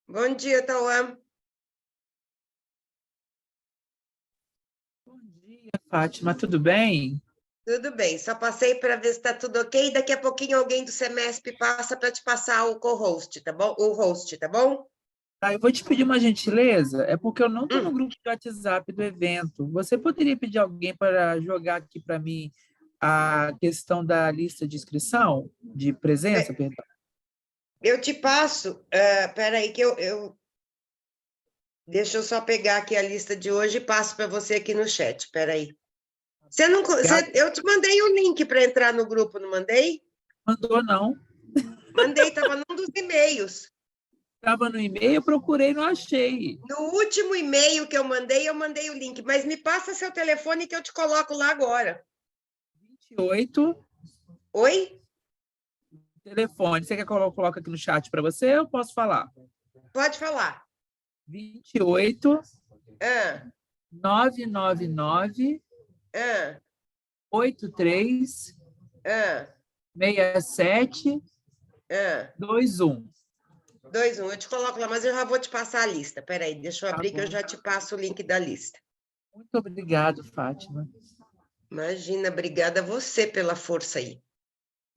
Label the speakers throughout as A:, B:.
A: Bom dia, Tauã.
B: Bom dia, Fátima, tudo bem?
A: Tudo bem, só passei para ver se está tudo ok. Daqui a pouquinho alguém do Semesp passa para te passar o co-host, tá bom? O host, tá bom?
B: Eu vou te pedir uma gentileza, é porque eu não estou no
A: Hum,
B: grupo de WhatsApp do evento. Você poderia pedir alguém para jogar aqui para mim a questão da lista de inscrição, de presença,
A: é,
B: perdão?
A: eu te passo. Peraí, que deixa eu só pegar aqui a lista de hoje e passo para você aqui no chat. Peraí. Você não,
B: Obrigado.
A: eu te mandei o link para entrar no grupo, não mandei?
B: Mandou não?
A: Mandei, estava num dos e-mails.
B: Estava no e-mail, eu procurei, não achei.
A: No último e-mail que eu mandei o link, mas me passa seu telefone que eu te coloco lá agora.
B: 28,
A: Oi?
B: telefone. Você quer que eu coloque aqui no chat para você? Eu posso falar.
A: Pode falar.
B: 28
A: Ah,
B: 999
A: ah,
B: 83
A: ah,
B: 67
A: ah.
B: 21.
A: 2, 1. Eu te coloco lá, mas eu já vou te passar a lista. Peraí, deixa eu
B: Tá
A: abrir que eu
B: bom.
A: já te passo o link da lista.
B: Muito obrigado, Fátima.
A: Imagina, obrigada a você pela força aí.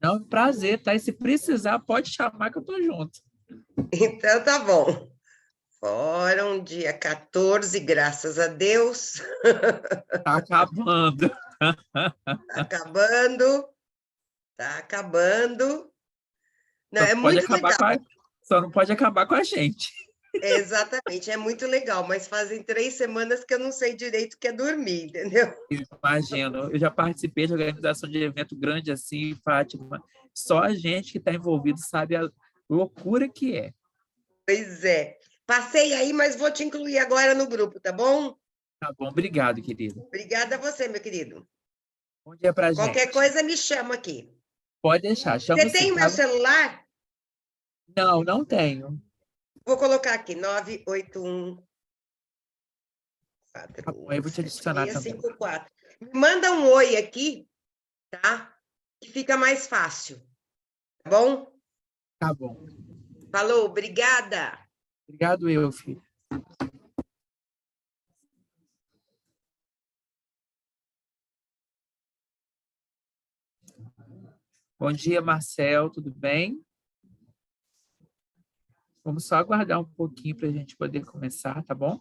B: Não, é um prazer, tá? E se precisar, pode chamar que eu tô junto.
A: Então tá bom. Fórum, dia 14, graças a Deus.
B: Tá acabando.
A: Tá acabando, tá acabando. Não,
B: Só
A: é
B: não pode
A: muito
B: acabar
A: legal.
B: com Só não pode acabar com a gente.
A: É, exatamente, é muito legal, mas fazem 3 semanas que eu não sei direito o que é dormir, entendeu?
B: Imagino. Eu já participei de organização de evento grande assim, Fátima. Só a gente que está envolvido sabe a loucura que é.
A: Pois é. Passei aí, mas vou te incluir agora no grupo, tá bom?
B: Tá bom, obrigado, querido.
A: Obrigada a você, meu querido.
B: Bom dia pra
A: Qualquer
B: gente.
A: coisa me chama aqui.
B: Pode deixar,
A: Você
B: chamo sim,
A: tem o meu
B: tá?
A: celular?
B: Não, não tenho.
A: Vou colocar aqui, 981
B: Tá bom, eu vou te adicionar também.
A: 417654. Me manda um oi aqui, tá? Que fica mais fácil, tá bom?
B: Tá bom.
A: Falou, obrigada.
B: Obrigado, eu, filho. Bom dia, Marcel, tudo bem? Vamos só aguardar um pouquinho para a gente poder começar, tá bom?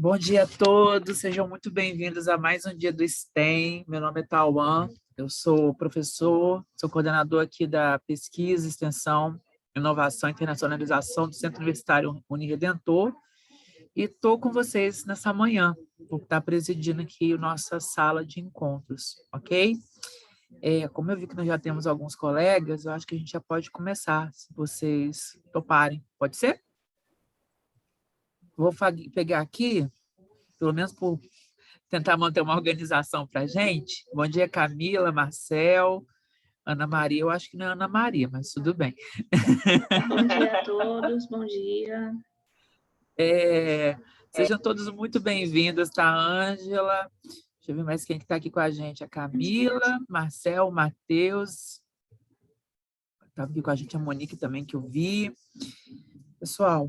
B: Bom dia a todos, sejam muito bem-vindos a mais um dia do STEM. Meu nome é Tauan, eu sou professor, sou coordenador aqui da Pesquisa, Extensão, Inovação e Internacionalização do Centro Universitário Uniredentor e estou com vocês nessa manhã, vou estar presidindo aqui a nossa sala de encontros, ok? Como eu vi que nós já temos alguns colegas, eu acho que a gente já pode começar, se vocês toparem. Pode ser? Vou pegar aqui, pelo menos por tentar manter uma organização para a gente. Bom dia, Camila, Marcel, Ana Maria. Eu acho que não é Ana Maria, mas tudo bem.
C: Bom dia a todos, bom dia.
B: Sejam todos muito bem-vindos, tá, Ângela? Deixa eu ver mais quem está aqui com a gente. A Camila, Marcel, Matheus. Estava aqui com a gente a Monique também, que eu vi. Pessoal,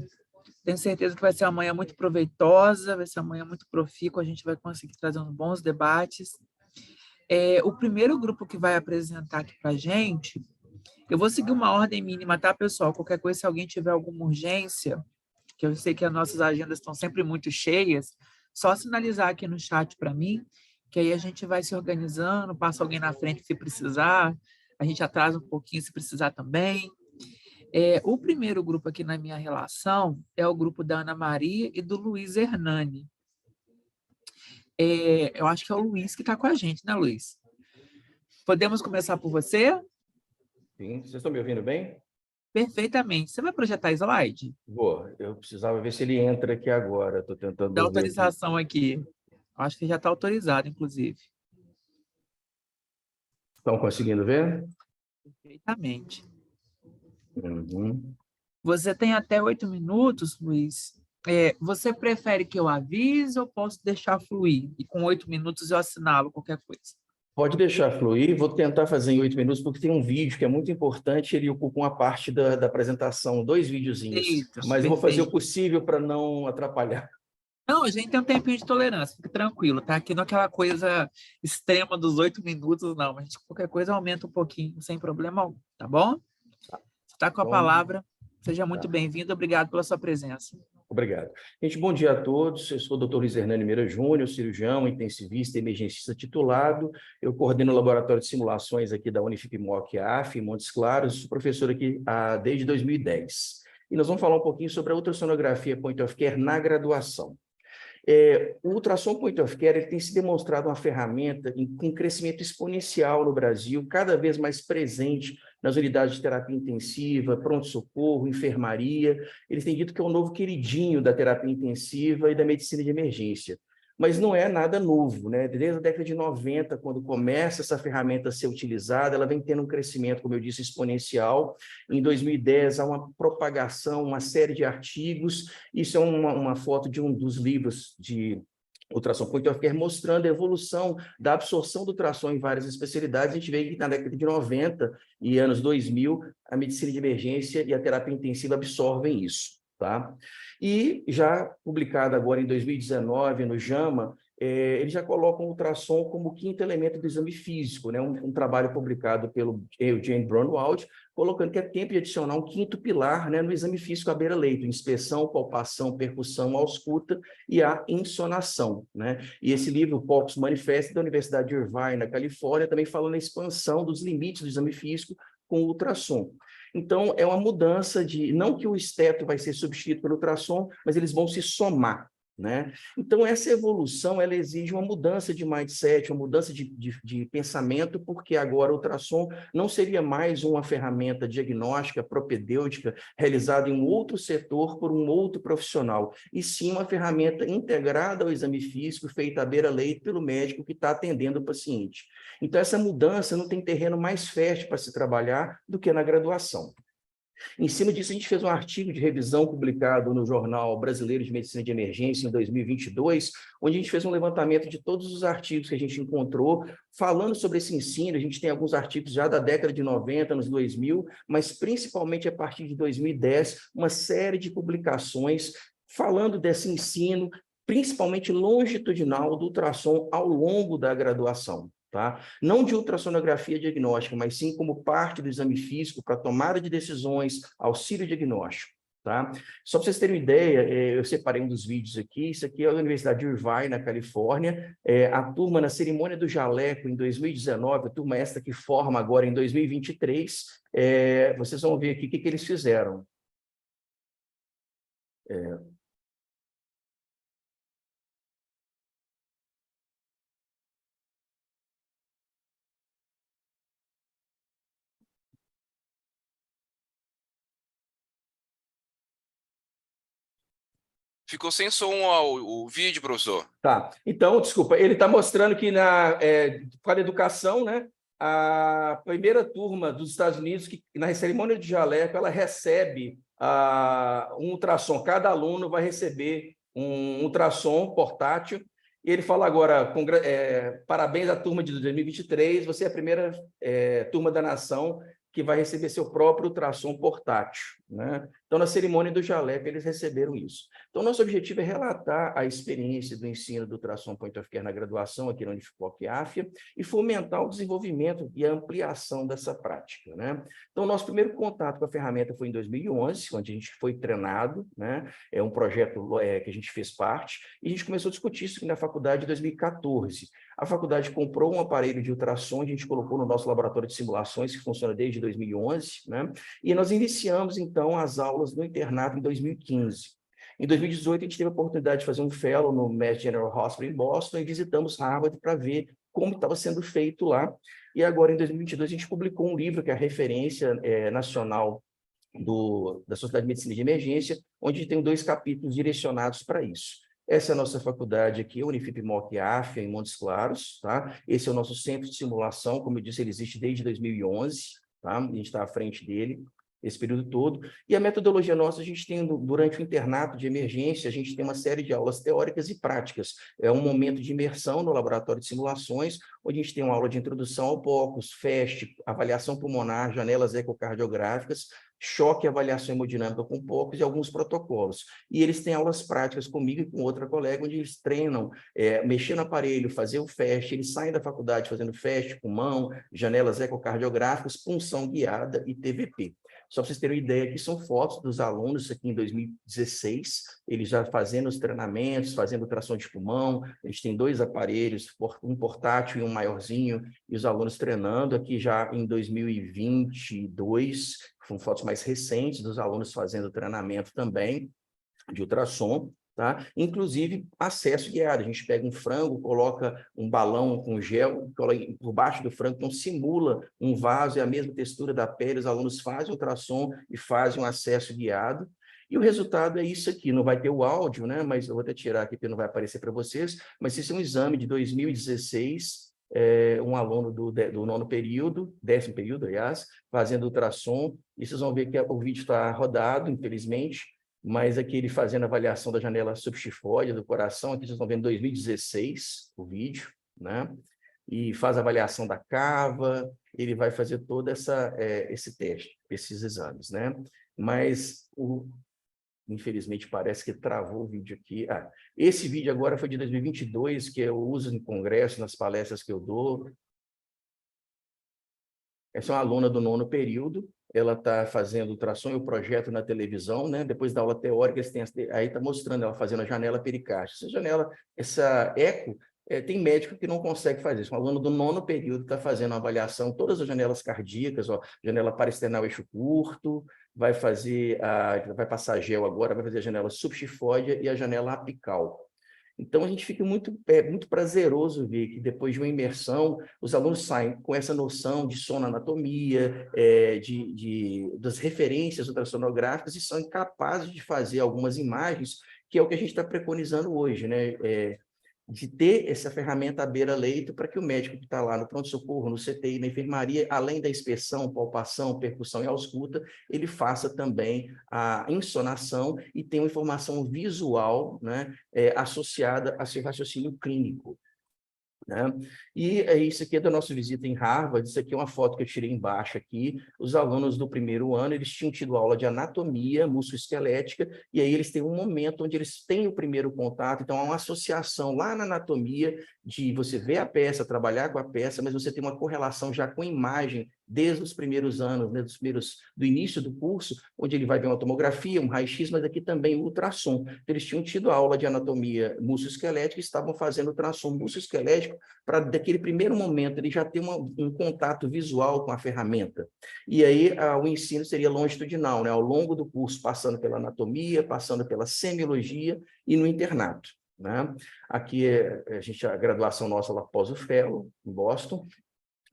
B: tenho certeza que vai ser uma manhã muito proveitosa, vai ser uma manhã muito profícua, a gente vai conseguir trazer uns bons debates. O primeiro grupo que vai apresentar aqui para a gente, eu vou seguir uma ordem mínima, tá, pessoal? Qualquer coisa, se alguém tiver alguma urgência, que eu sei que as nossas agendas estão sempre muito cheias, só sinalizar aqui no chat para mim, que aí a gente vai se organizando, passa alguém na frente se precisar, a gente atrasa um pouquinho se precisar também. O primeiro grupo aqui na minha relação é o grupo da Ana Maria e do Luiz Hernani. Eu acho que é o Luiz que está com a gente, né, Luiz? Podemos começar por você?
D: Sim, vocês estão me ouvindo bem?
B: Perfeitamente. Você vai projetar slide?
D: Vou. Eu precisava ver se ele entra aqui agora. Estou tentando
B: Dá
D: ver
B: autorização aqui. Acho que já está autorizado, inclusive.
D: Estão conseguindo ver?
B: Perfeitamente.
D: Uhum.
B: Você tem até 8 minutos, Luiz. Você prefere que eu avise ou posso deixar fluir? E com 8 minutos eu assinalo qualquer coisa.
D: Pode deixar fluir. Vou tentar fazer em 8 minutos, porque tem um vídeo que é muito importante, ele ocupa uma parte da apresentação, 2 videozinhos.
B: Perfeito,
D: Mas eu vou fazer o
B: perfeito.
D: possível para não atrapalhar.
B: Não, a gente tem um tempinho de tolerância, fique tranquilo, tá? Aqui não é aquela coisa extrema dos 8 minutos, não. A gente, qualquer coisa, aumenta um pouquinho, sem problema algum, tá bom? Você está com a palavra. Seja muito bem-vindo, obrigado pela sua presença.
D: Obrigado. Gente, bom dia a todos. Eu sou o Dr. Luiz Hernani Meira Júnior, cirurgião, intensivista e emergencista titulado. Eu coordeno o laboratório de simulações aqui da Unifipmoc AF, em Montes Claros. Sou professor aqui desde 2010. E nós vamos falar um pouquinho sobre a ultrassonografia point of care na graduação. O ultrassom point of care ele tem se demonstrado uma ferramenta com crescimento exponencial no Brasil, cada vez mais presente nas unidades de terapia intensiva, pronto-socorro, enfermaria. Eles têm dito que é o novo queridinho da terapia intensiva e da medicina de emergência. Mas não é nada novo, né? Desde a década de 90, quando começa essa ferramenta a ser utilizada, ela vem tendo um crescimento, como eu disse, exponencial. Em 2010, há uma propagação, uma série de artigos. Isso é uma foto de um dos livros de ultrassom point of care, mostrando a evolução da absorção do ultrassom em várias especialidades. A gente vê que na década de 90 e anos 2000, a medicina de emergência e a terapia intensiva absorvem isso. Tá? E já publicado agora em 2019 no JAMA, eles já colocam o ultrassom como o quinto elemento do exame físico, né? Um trabalho publicado pelo Eugene Braunwald, colocando que é tempo de adicionar um quinto pilar, né, no exame físico à beira-leito: inspeção, palpação, percussão, ausculta e a insonação, né? E esse livro, o POCUS Manifesto, da Universidade de Irvine, na Califórnia, também falou na expansão dos limites do exame físico com o ultrassom. Então, é uma mudança de... Não que o esteto vai ser substituído pelo ultrassom, mas eles vão se somar, né? Então, essa evolução, ela exige uma mudança de mindset, uma mudança de pensamento, porque agora o ultrassom não seria mais uma ferramenta diagnóstica, propedêutica, realizada em um outro setor por um outro profissional, e sim uma ferramenta integrada ao exame físico, feita à beira-leito pelo médico que está atendendo o paciente. Então, essa mudança não tem terreno mais fértil para se trabalhar do que na graduação. Em cima disso, a gente fez um artigo de revisão publicado no Jornal Brasileiro de Medicina de Emergência em 2022, onde a gente fez um levantamento de todos os artigos que a gente encontrou, falando sobre esse ensino. A gente tem alguns artigos já da década de 90, anos 2000, mas principalmente a partir de 2010, uma série de publicações falando desse ensino, principalmente longitudinal do ultrassom ao longo da graduação. Tá? Não de ultrassonografia diagnóstica, mas sim como parte do exame físico para tomada de decisões, auxílio diagnóstico. Tá? Só para vocês terem uma ideia, eu separei um dos vídeos aqui, isso aqui é a Universidade de Irvine, na Califórnia, a turma na cerimônia do jaleco em 2019, a turma esta que forma agora em 2023, vocês vão ver aqui o que eles fizeram.
E: Ficou sem som o vídeo, professor.
D: Tá, então, desculpa, ele está mostrando que para a educação, né, a primeira turma dos Estados Unidos, que na cerimônia de jaleco, ela recebe um ultrassom, cada aluno vai receber um ultrassom portátil, e ele fala agora, parabéns à turma de 2023, você é a primeira turma da nação que vai receber seu próprio ultrassom portátil, né? Então, na cerimônia do jaleco, eles receberam isso. Então, nosso objetivo é relatar a experiência do ensino do ultrassom point of care na graduação aqui na Unifipoc Afya e fomentar o desenvolvimento e a ampliação dessa prática, né? Então, nosso primeiro contato com a ferramenta foi em 2011, onde a gente foi treinado, né? É um projeto que a gente fez parte, e a gente começou a discutir isso na faculdade em 2014. A faculdade comprou um aparelho de ultrassom, a gente colocou no nosso laboratório de simulações, que funciona desde 2011, né? E nós iniciamos, então, as aulas no internato em 2015. Em 2018, a gente teve a oportunidade de fazer um fellow no Mass General Hospital em Boston e visitamos Harvard para ver como estava sendo feito lá. E agora, em 2022, a gente publicou um livro que é a referência nacional da Sociedade de Medicina de Emergência, onde a gente tem 2 capítulos direcionados para isso. Essa é a nossa faculdade aqui, a Unifip-Moc Afya, em Montes Claros, tá? Esse é o nosso centro de simulação, como eu disse, ele existe desde 2011, tá? A gente está à frente dele esse período todo. E a metodologia nossa, a gente tem, durante o internato de emergência, a gente tem uma série de aulas teóricas e práticas. É um momento de imersão no laboratório de simulações, onde a gente tem uma aula de introdução ao POCUS, FAST, avaliação pulmonar, janelas ecocardiográficas, choque e avaliação hemodinâmica com POCUS e alguns protocolos. E eles têm aulas práticas comigo e com outra colega, onde eles treinam, mexer no aparelho, fazer o FAST, eles saem da faculdade fazendo FAST, pulmão, janelas ecocardiográficas, punção guiada e TVP. Só para vocês terem uma ideia, aqui são fotos dos alunos aqui em 2016, eles já fazendo os treinamentos, fazendo tração de pulmão, eles têm 2 aparelhos, um portátil e um maiorzinho, e os alunos treinando aqui já em 2022, são fotos mais recentes dos alunos fazendo treinamento também de ultrassom. Tá? Inclusive, acesso guiado. A gente pega um frango, coloca um balão com gel por baixo do frango, então simula um vaso, é a mesma textura da pele, os alunos fazem o ultrassom e fazem um acesso guiado. E o resultado é isso aqui, não vai ter o áudio, né? Mas eu vou até tirar aqui, porque não vai aparecer para vocês, mas esse é um exame de 2016, um aluno do 9º período, 10º período, aliás, fazendo ultrassom, e vocês vão ver que o vídeo está rodado, infelizmente, mas aqui ele fazendo a avaliação da janela subchifóide do coração, aqui vocês estão vendo 2016, o vídeo, né? E faz a avaliação da cava, ele vai fazer todo esse teste, esses exames, né? Mas, infelizmente, parece que travou o vídeo aqui. Esse vídeo agora foi de 2022, que eu uso em congresso, nas palestras que eu dou. Essa é uma aluna do 9º período, ela está fazendo ultrassom e o projeto na televisão, né? Depois da aula teórica, aí está mostrando ela fazendo a janela pericárdica. Essa eco, tem médico que não consegue fazer isso. Um aluno do 9º período está fazendo uma avaliação, todas as janelas cardíacas, janela paraesternal eixo curto, vai passar gel agora, vai fazer a janela subchifóide e a janela apical. Então, a gente fica muito prazeroso ver que, depois de uma imersão, os alunos saem com essa noção de sonoanatomia, das referências ultrassonográficas, e são capazes de fazer algumas imagens, que é o que a gente está preconizando hoje, né? De ter essa ferramenta à beira-leito para que o médico que está lá no pronto-socorro, no CTI, na enfermaria, além da inspeção, palpação, percussão e ausculta, ele faça também a insonação e tenha uma informação visual, né, associada a seu raciocínio clínico. Né? E isso aqui é da nossa visita em Harvard, isso aqui é uma foto que eu tirei embaixo aqui, os alunos do 1º ano, eles tinham tido aula de anatomia musculoesquelética, e aí eles têm um momento onde eles têm o primeiro contato, então há uma associação lá na anatomia, de você ver a peça, trabalhar com a peça, mas você tem uma correlação já com a imagem desde os primeiros anos, né, do início do curso, onde ele vai ver uma tomografia, um raio-x, mas aqui também o ultrassom. Então, eles tinham tido aula de anatomia musculoesquelética e estavam fazendo ultrassom musculoesquelético para, daquele primeiro momento, ele já ter um contato visual com a ferramenta. E aí, o ensino seria longitudinal, né, ao longo do curso, passando pela anatomia, passando pela semiologia e no internato. Né? Aqui a graduação nossa lá após o Fellow, em Boston,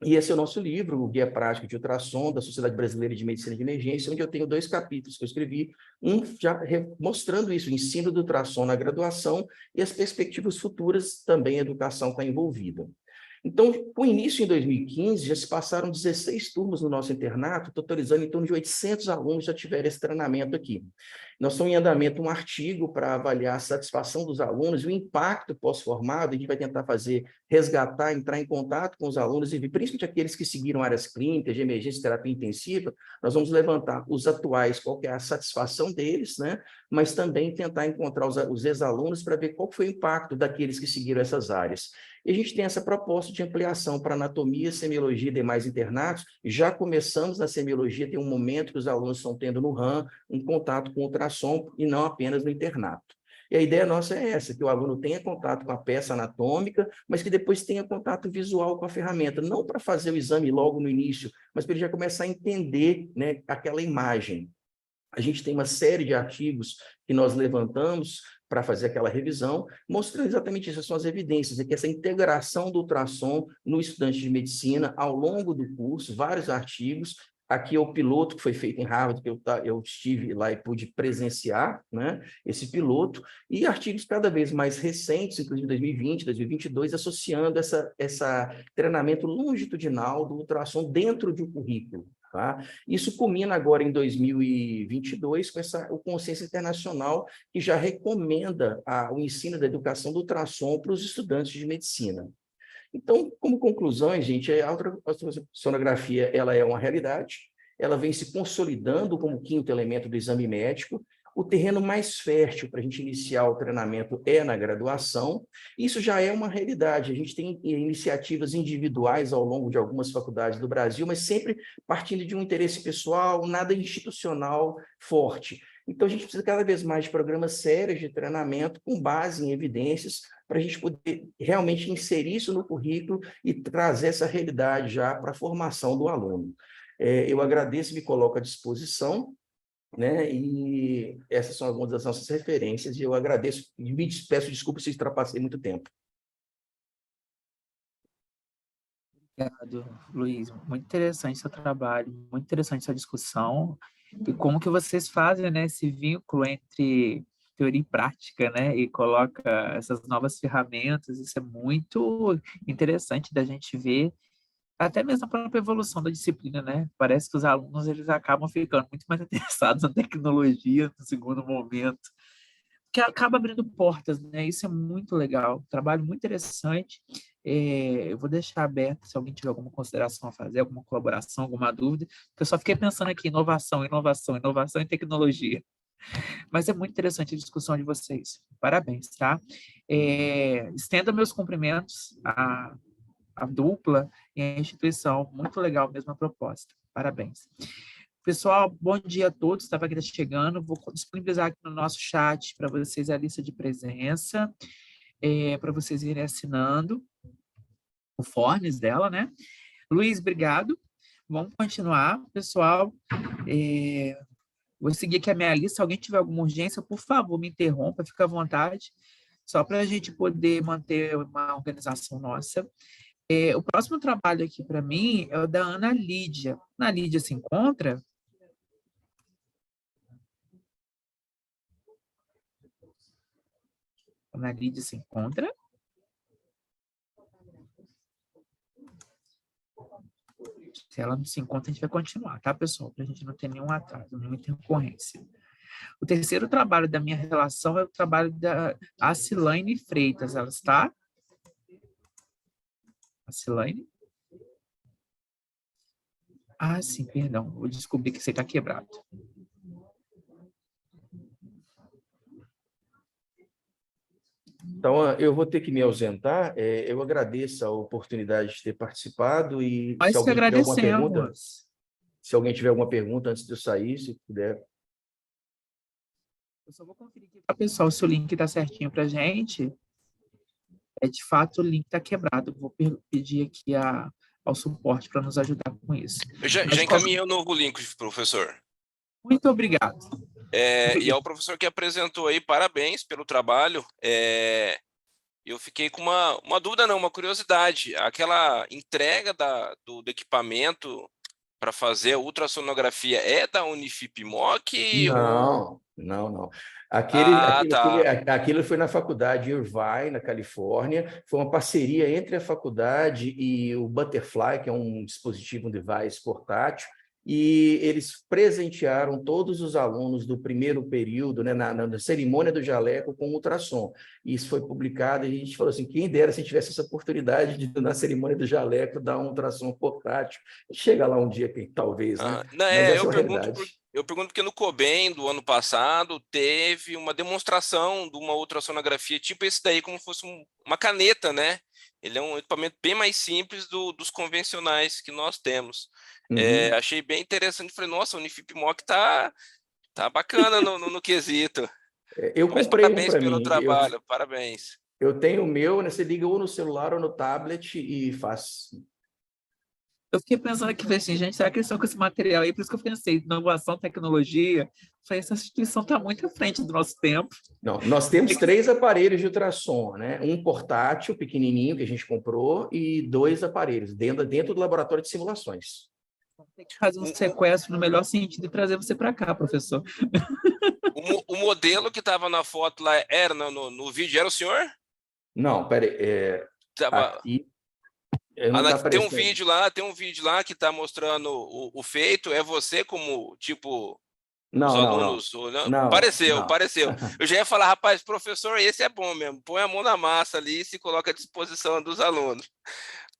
D: e esse é o nosso livro, o Guia Prático de Ultrassom da Sociedade Brasileira de Medicina de Emergência, onde eu tenho 2 capítulos que eu escrevi, um já mostrando isso, o ensino do ultrassom na graduação e as perspectivas futuras também a educação está envolvida. Então, com o início em 2015, já se passaram 16 turmas no nosso internato, totalizando em torno de 800 alunos já tiveram esse treinamento aqui. Nós estamos em andamento um artigo para avaliar a satisfação dos alunos e o impacto pós-formado. A gente vai tentar resgatar, entrar em contato com os alunos e principalmente aqueles que seguiram áreas clínicas, de emergência e terapia intensiva. Nós vamos levantar os atuais, qual que é a satisfação deles, né? Mas também tentar encontrar os ex-alunos para ver qual foi o impacto daqueles que seguiram essas áreas. E a gente tem essa proposta de ampliação para anatomia, semiologia e demais internatos. Já começamos na semiologia, tem um momento que os alunos estão tendo no RAM um contato com ultrassom e não apenas no internato. E a ideia nossa é essa, que o aluno tenha contato com a peça anatômica, mas que depois tenha contato visual com a ferramenta, não para fazer o exame logo no início, mas para ele já começar a entender, né, aquela imagem. A gente tem uma série de artigos que nós levantamos para fazer aquela revisão, mostrando exatamente isso, são as evidências, que essa integração do ultrassom no estudante de medicina ao longo do curso, vários artigos. Aqui é o piloto que foi feito em Harvard, que eu estive lá e pude presenciar, né, esse piloto, e artigos cada vez mais recentes, inclusive 2020, 2022, associando essa treinamento longitudinal do ultrassom dentro de um currículo. Tá? Isso culmina agora em 2022 com o consenso internacional que já recomenda o ensino da educação do ultrassom para os estudantes de medicina. Então, como conclusão, gente, a ultrassonografia ela é uma realidade, ela vem se consolidando como quinto elemento do exame médico. O terreno mais fértil para a gente iniciar o treinamento é na graduação. Isso já é uma realidade. A gente tem iniciativas individuais ao longo de algumas faculdades do Brasil, mas sempre partindo de um interesse pessoal, nada institucional forte. Então, a gente precisa cada vez mais de programas sérios de treinamento com base em evidências para a gente poder realmente inserir isso no currículo e trazer essa realidade já para a formação do aluno. Eu agradeço e me coloco à disposição, né? E essas são algumas das nossas referências, e eu agradeço e me peço desculpa se ultrapassei muito tempo.
B: Obrigado, Luiz. Muito interessante seu trabalho, muito interessante essa discussão, e como que vocês fazem, né, esse vínculo entre teoria e prática, né, e coloca essas novas ferramentas. Isso é muito interessante da gente ver, até mesmo a própria evolução da disciplina, né? Parece que os alunos eles acabam ficando muito mais interessados na tecnologia no segundo momento, que acaba abrindo portas, né? Isso é muito legal, trabalho muito interessante. Eu vou deixar aberto se alguém tiver alguma consideração a fazer, alguma colaboração, alguma dúvida, porque eu só fiquei pensando aqui, inovação, inovação, inovação e tecnologia. Mas é muito interessante a discussão de vocês. Parabéns, tá? Estenda meus cumprimentos à dupla e à instituição. Muito legal mesmo a proposta. Parabéns. Pessoal, bom dia a todos. Estava aqui chegando. Vou disponibilizar aqui no nosso chat para vocês a lista de presença, para vocês irem assinando o forms dela, né? Luiz, obrigado. Vamos continuar, pessoal. Vou seguir aqui a minha lista. Se alguém tiver alguma urgência, por favor, me interrompa, fica à vontade, só para a gente poder manter uma organização nossa. O próximo trabalho aqui para mim é o da Ana Lídia. Ana Lídia se encontra? Ana Lídia se encontra? Se ela não se encontra, a gente vai continuar, tá, pessoal? Para a gente não ter nenhum atraso, nenhuma intercorrência. O terceiro trabalho da minha relação é o trabalho da Acilaine Freitas. Ela está? Acilaine? Ah, sim, perdão. Eu descobri que você está quebrado.
D: Então, eu vou ter que me ausentar. Eu agradeço a oportunidade de ter participado e se
B: Nós que
D: alguém tiver alguma pergunta,
B: agradecemos.
D: se alguém tiver alguma pergunta antes de eu sair, se puder.
B: Eu só vou conferir aqui para o pessoal se o link está certinho para a gente. De fato, o link está quebrado. Vou pedir aqui ao suporte para nos ajudar com isso.
E: Eu já
B: Mas,
E: encaminhei o novo link, professor.
B: muito obrigado.
E: E ao professor que apresentou aí, parabéns pelo trabalho. Eu fiquei com uma dúvida, não, uma curiosidade. Aquela entrega do equipamento para fazer a ultrassonografia é da Unifip-Moc?
D: Não.
E: Tá.
D: Aquilo foi na faculdade Irvine, na Califórnia. Foi uma parceria entre a faculdade e o Butterfly, que é um dispositivo, um device portátil, e eles presentearam todos os alunos do primeiro período, né, na cerimônia do jaleco com ultrassom. Isso foi publicado e a gente falou assim, quem dera se tivesse essa oportunidade de, na cerimônia do jaleco, dar um ultrassom portátil. Chega lá um dia, talvez, né?
E: Não,
D: Mas essa é a realidade.
E: Eu pergunto porque no Cobem do ano passado teve uma demonstração de uma ultrassonografia tipo esse daí, como fosse uma caneta, né? Ele é um equipamento bem mais simples dos convencionais que nós temos.
D: Uhum.
E: Achei bem interessante. Falei, nossa, a Unifip-Moc tá bacana no quesito.
D: Eu
E: Mas
D: comprei um
E: parabéns
D: para
E: pelo
D: mim.
E: trabalho, parabéns.
D: Eu tenho o meu, né? Você liga ou no celular ou no tablet e faz.
B: Eu fiquei pensando aqui, falei assim, gente, será que eles estão com esse material aí? Por isso que eu pensei, inovação, tecnologia. Falei, essa instituição está muito à frente do nosso tempo.
D: Não, nós temos 3 aparelhos de ultrassom, né? Um portátil pequenininho que a gente comprou e 2 aparelhos dentro do laboratório de simulações.
B: Tem que fazer um sequestro no melhor sentido e trazer você para cá, professor.
E: O modelo que estava na foto lá era no vídeo, era o senhor?
D: Não, peraí. Aqui não tá
E: tem
D: aparecendo.
E: um vídeo lá que está mostrando o feito. É você como, tipo, os
D: Não.
E: alunos... Pareceu. Eu já ia falar, rapaz, professor, esse é bom mesmo. Põe a mão na massa ali e se coloca à disposição dos alunos.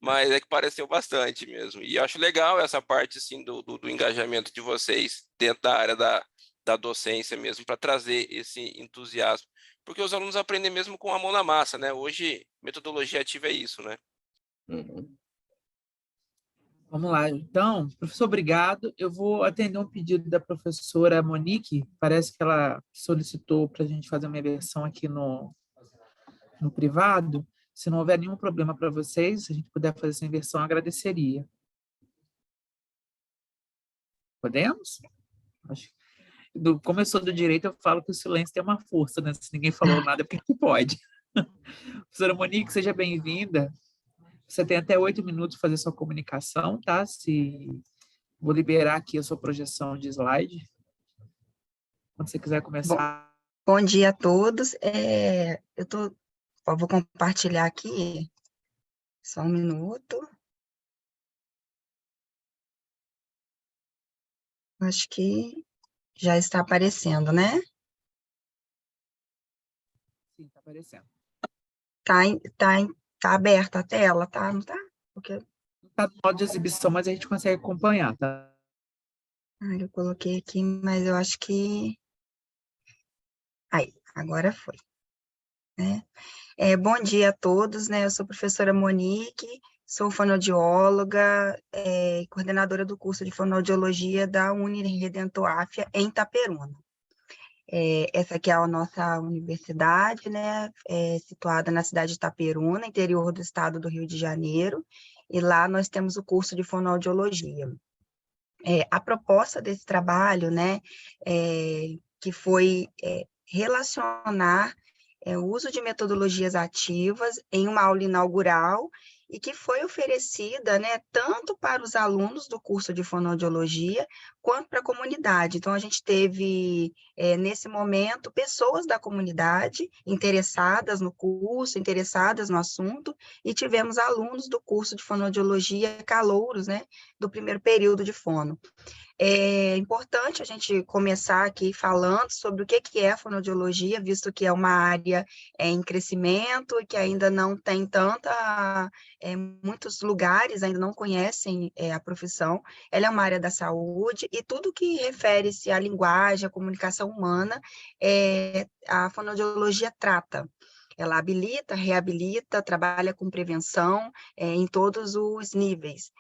E: Mas é que pareceu bastante mesmo. E acho legal essa parte, assim, do engajamento de vocês dentro da área da docência mesmo, para trazer esse entusiasmo. Porque os alunos aprendem mesmo com a mão na massa, né? Hoje, metodologia ativa é isso, né?
D: Uhum.
B: Vamos lá, então, professor, obrigado. Eu vou atender um pedido da professora Monique, parece que ela solicitou para a gente fazer uma versão aqui no privado. Se não houver nenhum problema para vocês, se a gente puder fazer essa inversão, agradeceria. Podemos? Como eu sou do direito, eu falo que o silêncio tem uma força, né? Se ninguém falou nada, é porque a gente pode. Professora Monique, seja bem-vinda. Você tem até 8 minutos para fazer sua comunicação, tá? Vou liberar aqui a sua projeção de slide. Quando você quiser começar.
F: Bom dia a todos. Vou compartilhar aqui. Só um minuto. Acho que já está aparecendo, né?
B: Sim, está aparecendo.
F: Tá aberta a tela, tá? Não tá? Porque...
B: Não está no modo de exibição, mas a gente consegue acompanhar, tá?
F: Eu coloquei aqui, mas eu acho que... Aí, agora foi. Né? Bom dia a todos, né? Eu sou a professora Monique, sou fonoaudióloga, coordenadora do curso de fonoaudiologia da Uniredentor Áfia, em Itaperuna. Essa aqui é a nossa universidade, né, situada na cidade de Itaperuna, interior do estado do Rio de Janeiro, e lá nós temos o curso de fonoaudiologia. A proposta desse trabalho, né, que foi relacionar o uso de metodologias ativas em uma aula inaugural e que foi oferecida, né, tanto para os alunos do curso de fonoaudiologia quanto para a comunidade. Então, a gente teve, nesse momento, pessoas da comunidade interessadas no curso, interessadas no assunto, e tivemos alunos do curso de fonoaudiologia, calouros, né, do primeiro período de fono. É importante a gente começar aqui falando sobre o que é a fonoaudiologia, visto que é uma área em crescimento e que ainda não tem muitos lugares ainda não conhecem a profissão. Ela é uma área da saúde e tudo que refere-se à linguagem, à comunicação humana, a fonoaudiologia trata. ela habilita, reabilita, trabalha com prevenção em todos os níveis.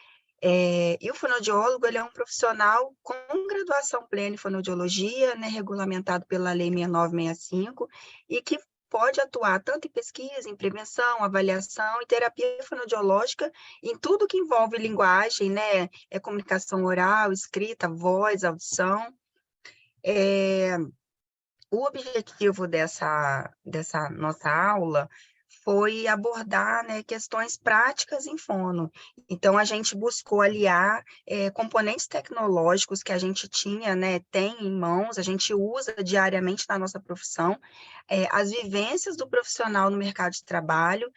F: E o fonoaudiólogo, ele é um profissional com graduação plena em fonoaudiologia, né, regulamentado pela Lei 6965, e que pode atuar tanto em pesquisa, em prevenção, avaliação e terapia fonoaudiológica, em tudo que envolve linguagem, né, comunicação oral, escrita, voz, audição. O objetivo dessa nossa aula foi abordar, né, questões práticas em fono. Então, a gente buscou aliar componentes tecnológicos que a gente tinha, né, tem em mãos, a gente usa diariamente na nossa profissão, as vivências do profissional no mercado de trabalho,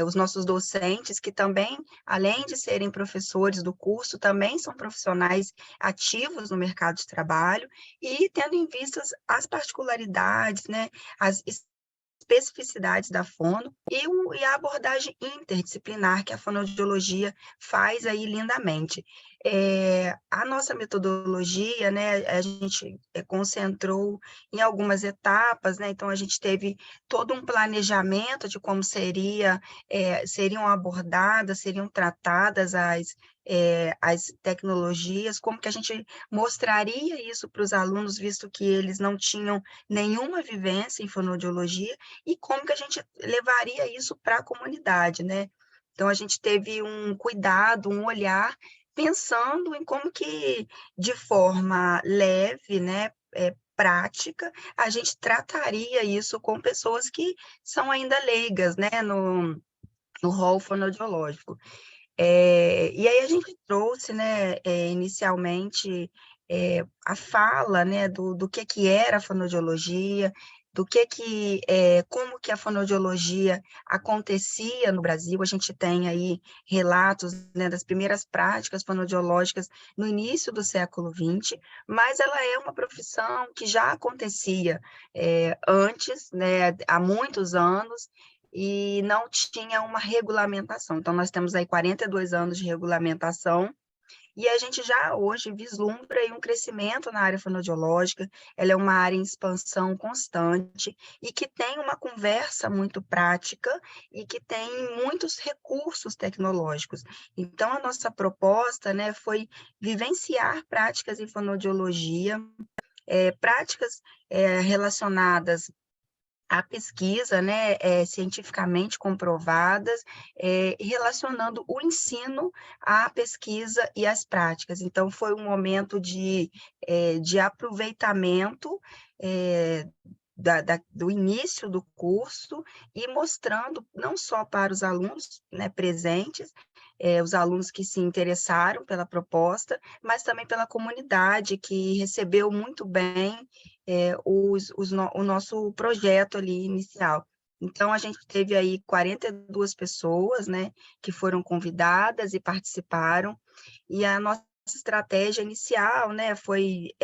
F: os nossos docentes, que também, além de serem professores do curso, também são profissionais ativos no mercado de trabalho, e tendo em vista as particularidades, né, as especificidades da fono e a abordagem interdisciplinar que a fonoaudiologia faz aí lindamente. A nossa metodologia, né, a gente concentrou em algumas etapas, né, então a gente teve todo um planejamento de como seriam abordadas, seriam tratadas as tecnologias, como que a gente mostraria isso para os alunos, visto que eles não tinham nenhuma vivência em fonoaudiologia, e como que a gente levaria isso para a comunidade, né? Então, a gente teve um cuidado, um olhar, pensando em como que, de forma leve, né, prática, a gente trataria isso com pessoas que são ainda leigas, né, no rol fonoaudiológico. E aí a gente trouxe, né, inicialmente, a fala, né, do que era a fonoaudiologia, como que a fonoaudiologia acontecia no Brasil. A gente tem aí relatos, né, das primeiras práticas fonoaudiológicas no início do século XX, mas ela é uma profissão que já acontecia antes, né, há muitos anos, e não tinha uma regulamentação. Então, nós temos aí 42 anos de regulamentação, e a gente já hoje vislumbra aí um crescimento na área fonoaudiológica. Ela é uma área em expansão constante e que tem uma conversa muito prática e que tem muitos recursos tecnológicos. Então, a nossa proposta, né, foi vivenciar práticas em fonoaudiologia, práticas relacionadas a pesquisa, né, cientificamente comprovadas, relacionando o ensino à pesquisa e às práticas. Então, foi um momento de aproveitamento do início do curso e mostrando não só para os alunos, né, presentes, os alunos que se interessaram pela proposta, mas também pela comunidade, que recebeu muito bem o nosso projeto ali inicial. Então, a gente teve aí 42 pessoas, né, que foram convidadas e participaram, e a nossa estratégia inicial, né, foi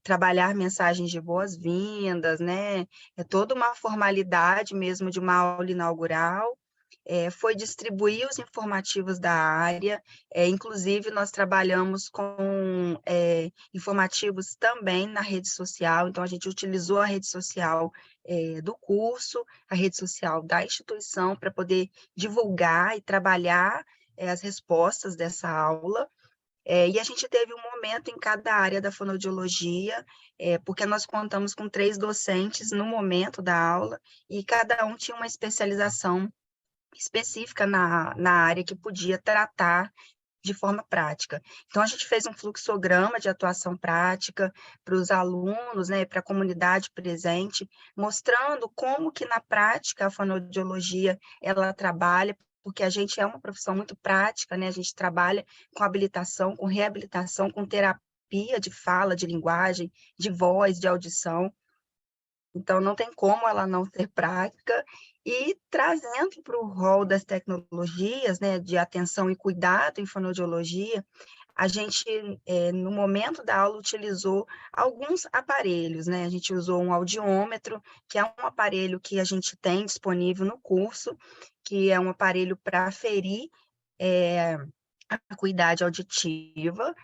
F: trabalhar mensagens de boas-vindas, né, toda uma formalidade mesmo de uma aula inaugural, foi distribuir os informativos da área, inclusive nós trabalhamos com informativos também na rede social, então a gente utilizou a rede social do curso, a rede social da instituição, para poder divulgar e trabalhar as respostas dessa aula. E a gente teve um momento em cada área da fonoaudiologia, porque nós contamos com 3 docentes no momento da aula, e cada um tinha uma especialização específica na área que podia tratar de forma prática. Então, a gente fez um fluxograma de atuação prática para os alunos, né, para a comunidade presente, mostrando como que na prática a fonoaudiologia ela trabalha, porque a gente é uma profissão muito prática, né, a gente trabalha com habilitação, com reabilitação, com terapia de fala, de linguagem, de voz, de audição. Então, não tem como ela não ser prática, e trazendo para o rol das tecnologias, né, de atenção e cuidado em fonoaudiologia, a gente, no momento da aula, utilizou alguns aparelhos, né, a gente usou um audiômetro, que é um aparelho que a gente tem disponível no curso, que é um aparelho para aferir acuidade auditiva.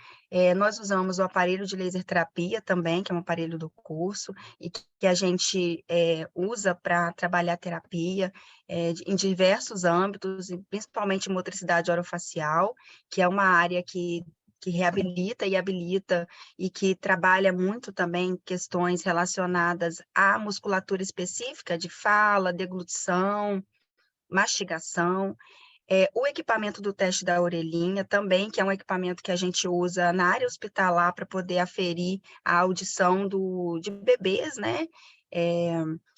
F: Nós usamos o aparelho de laser terapia também, que é um aparelho do curso, e que a gente usa para trabalhar terapia em diversos âmbitos, e principalmente motricidade orofacial, que é uma área que reabilita e habilita e que trabalha muito também questões relacionadas à musculatura específica de fala, deglutição, mastigação. O equipamento do teste da orelhinha também, que é um equipamento que a gente usa na área hospitalar para poder aferir a audição de bebês, né?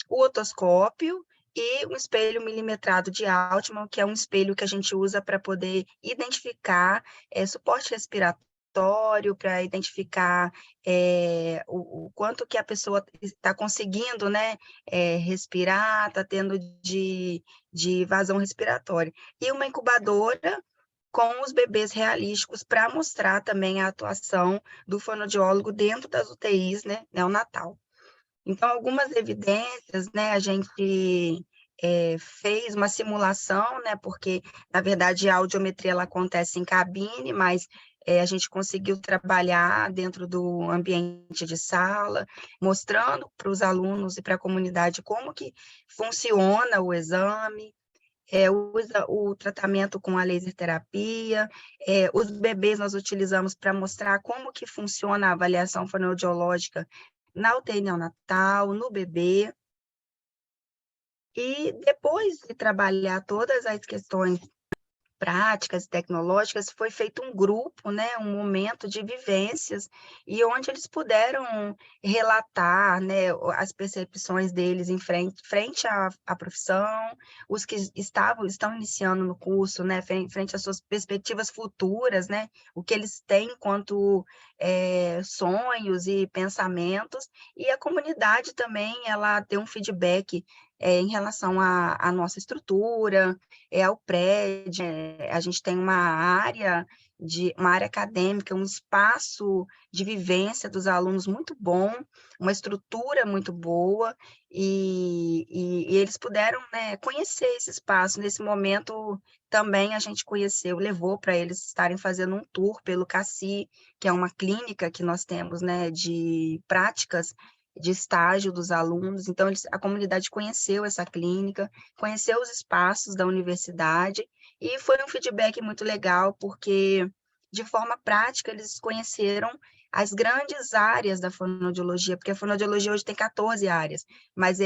F: O otoscópio e um espelho milimetrado de Altman, que é um espelho que a gente usa para poder identificar suporte respiratório, para identificar o quanto que a pessoa está conseguindo, né, respirar, está tendo de vazão respiratória. E uma incubadora com os bebês realísticos para mostrar também a atuação do fonoaudiólogo dentro das UTIs, né, neonatal. Então, algumas evidências, né, a gente fez uma simulação, né, porque, na verdade, a audiometria ela acontece em cabine, mas a gente conseguiu trabalhar dentro do ambiente de sala, mostrando para os alunos e para a comunidade como que funciona o exame, o tratamento com a laser terapia, os bebês nós utilizamos para mostrar como que funciona a avaliação fonoaudiológica na UTI neonatal, no bebê, e depois de trabalhar todas as questões práticas e tecnológicas, foi feito um grupo, né, um momento de vivências, e onde eles puderam relatar, né, as percepções deles em frente à profissão, os que estão iniciando no curso, né, frente às suas perspectivas futuras, né, o que eles têm enquanto sonhos e pensamentos, e a comunidade também, ela deu um feedback em relação à nossa estrutura, ao prédio, a gente tem uma área acadêmica, um espaço de vivência dos alunos muito bom, uma estrutura muito boa, e eles puderam, né, conhecer esse espaço. Nesse momento, também a gente conheceu, levou para eles estarem fazendo um tour pelo CACI, que é uma clínica que nós temos, né, de práticas de estágio dos alunos. Então, a comunidade conheceu essa clínica, conheceu os espaços da universidade, e foi um feedback muito legal, porque, de forma prática, eles conheceram as grandes áreas da fonoaudiologia, porque a fonoaudiologia hoje tem 14 áreas, mas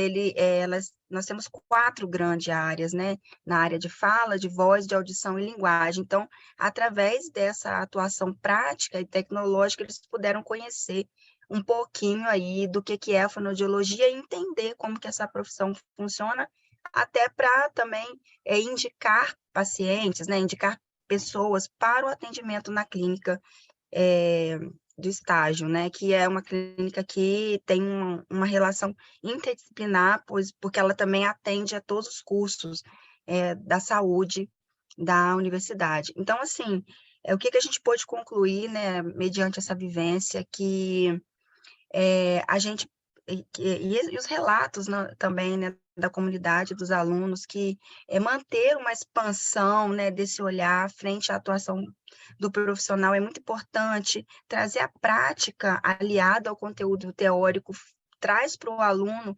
F: nós temos 4 grandes áreas, né? Na área de fala, de voz, de audição e linguagem. Então, através dessa atuação prática e tecnológica, eles puderam conhecer um pouquinho aí do que é a fonoaudiologia e entender como que essa profissão funciona, até para também indicar pacientes, né, indicar pessoas para o atendimento na clínica do estágio, né, que é uma clínica que tem uma relação interdisciplinar, porque ela também atende a todos os cursos da saúde da universidade. Então, assim, o que a gente pôde concluir, né, mediante essa vivência, que a gente, e os relatos, né, também, né, da comunidade, dos alunos, que manter uma expansão, né, desse olhar frente à atuação do profissional é muito importante, trazer a prática aliada ao conteúdo teórico, traz para o aluno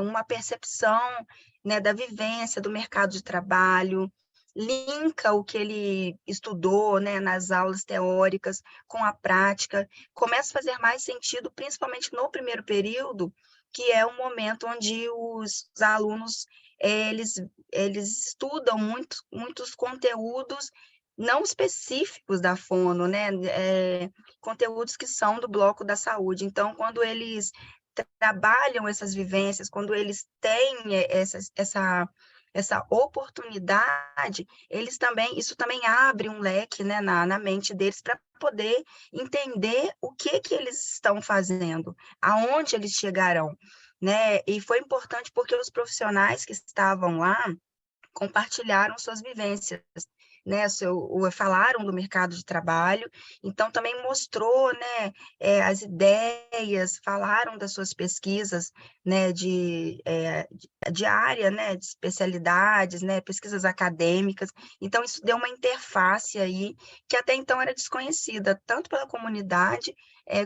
F: uma percepção, né, da vivência do mercado de trabalho, linka o que ele estudou, né, nas aulas teóricas com a prática, começa a fazer mais sentido, principalmente no primeiro período, que é o momento onde os alunos eles estudam muitos conteúdos não específicos da fono, né, conteúdos que são do bloco da saúde. Então, quando eles trabalham essas vivências, quando eles têm essa oportunidade, isso também abre um leque, né, na mente deles, para poder entender o que eles estão fazendo, aonde eles chegarão, né? E foi importante porque os profissionais que estavam lá compartilharam suas vivências, né, falaram do mercado de trabalho, então também mostrou, né, as ideias, falaram das suas pesquisas, né, de área, né, de especialidades, né, pesquisas acadêmicas, então isso deu uma interface aí que até então era desconhecida, tanto pela comunidade,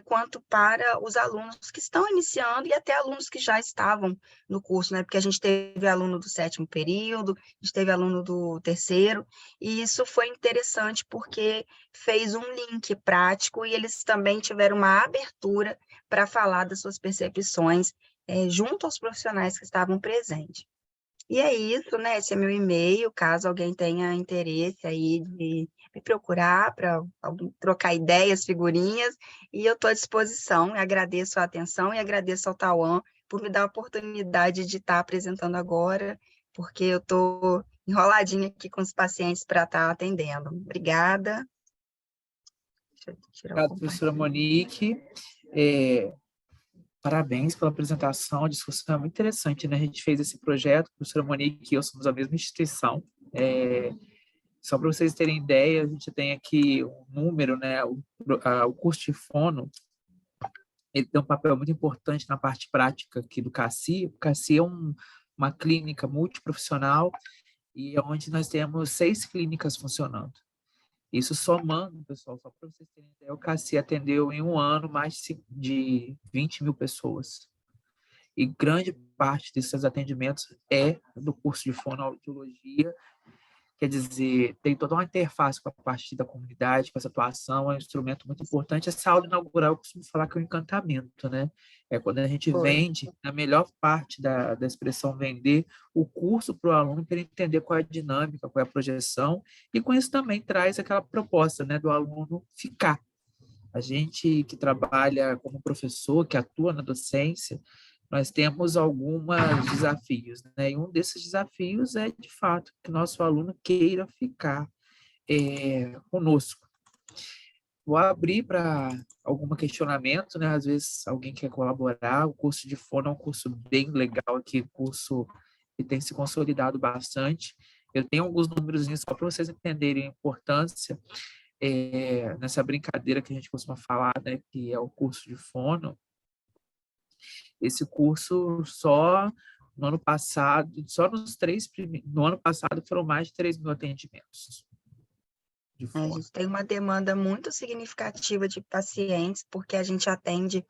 F: quanto para os alunos que estão iniciando e até alunos que já estavam no curso, né, porque a gente teve aluno do 7º período, a gente teve aluno do 3º, e isso foi interessante porque fez um link prático e eles também tiveram uma abertura para falar das suas percepções junto aos profissionais que estavam presentes. E é isso, né? Esse é meu e-mail, caso alguém tenha interesse aí de me procurar para trocar ideias, figurinhas, e eu estou à disposição. Agradeço a atenção e agradeço ao Tauan por me dar a oportunidade de estar apresentando agora, porque eu estou enroladinha aqui com os pacientes para estar atendendo. Obrigada. Deixa eu tirar o
B: Obrigado, professora Monique. Parabéns pela apresentação, a discussão é muito interessante, né? A gente fez esse projeto, a professora Monique e eu somos a mesma instituição. Só para vocês terem ideia, a gente tem aqui um número, né? O curso de fono, ele tem um papel muito importante na parte prática aqui do CACI. O CACI é uma clínica multiprofissional e onde nós temos 6 clínicas funcionando. Isso somando, pessoal, só para vocês terem ideia, o CACI atendeu em um ano mais de 20 mil pessoas. E grande parte desses atendimentos é do curso de fonoaudiologia, quer dizer, tem toda uma interface com a parte da comunidade, com essa atuação, é um instrumento muito importante. Essa aula inaugural, eu costumo falar que é um encantamento, né? É quando a gente vende, a melhor parte da expressão vender, o curso para o aluno, para ele entender qual é a dinâmica, qual é a projeção, e com isso também traz aquela proposta, né, do aluno ficar. A gente que trabalha como professor, que atua na docência, nós temos alguns desafios, né? E um desses desafios é, de fato, que nosso aluno queira ficar conosco. Vou abrir para algum questionamento, né? Às vezes alguém quer colaborar. O curso de fono é um curso bem legal aqui, curso que tem se consolidado bastante. Eu tenho alguns números só para vocês entenderem a importância nessa brincadeira que a gente costuma falar, né? Que é o curso de fono. Esse curso só no ano passado, no ano passado foram mais de 3 mil atendimentos.
F: A gente tem uma demanda muito significativa de pacientes, porque a gente atende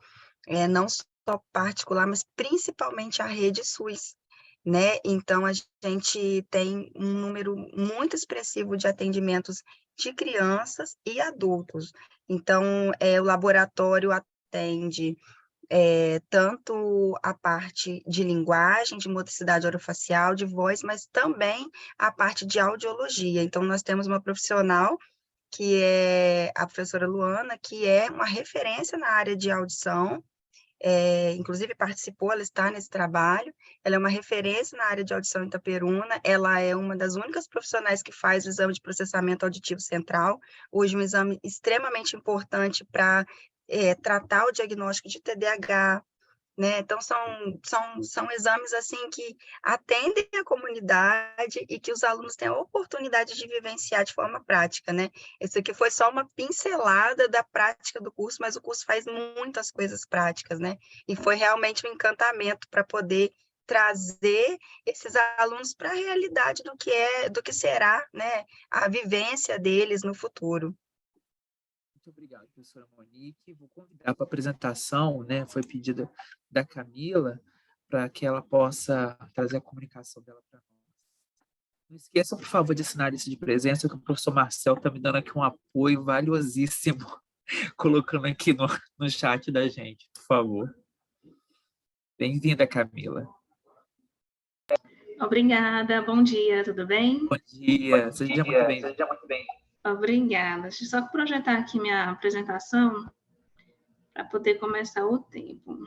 F: não só particular, mas principalmente a rede SUS, né? Então, a gente tem um número muito expressivo de atendimentos de crianças e adultos. Então, o laboratório atende tanto a parte de linguagem, de motricidade orofacial, de voz, mas também a parte de audiologia. Então, nós temos uma profissional, que é a professora Luana, que é uma referência na área de audição, inclusive participou, ela está nesse trabalho, ela é uma referência na área de audição em Itaperuna, ela é uma das únicas profissionais que faz o exame de processamento auditivo central, hoje um exame extremamente importante para tratar o diagnóstico de TDAH, né? Então, são exames assim que atendem a comunidade e que os alunos têm a oportunidade de vivenciar de forma prática, né? Isso aqui foi só uma pincelada da prática do curso, mas o curso faz muitas coisas práticas, né? E foi realmente um encantamento para poder trazer esses alunos para a realidade do que será, né, a vivência deles no futuro.
B: Muito obrigado, professora Monique. Vou convidar para a apresentação, né? Foi pedida da Camila, para que ela possa trazer a comunicação dela para nós. Não esqueça, por favor, de assinar lista de presença, que o professor Marcel está me dando aqui um apoio valiosíssimo, colocando aqui no chat da gente, por favor. Bem-vinda, Camila.
C: Obrigada, bom dia, tudo bem?
B: Bom dia, seja muito bem.
C: Obrigada. Deixa eu só projetar aqui minha apresentação para poder começar o tempo.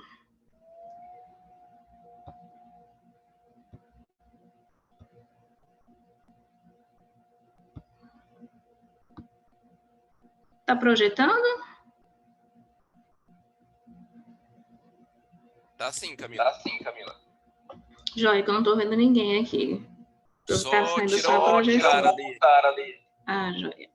C: Está projetando?
E: Tá sim, Camila.
C: Joia, que eu não estou vendo ninguém aqui.
E: Só tirar o cara ali.
C: Ah, joia.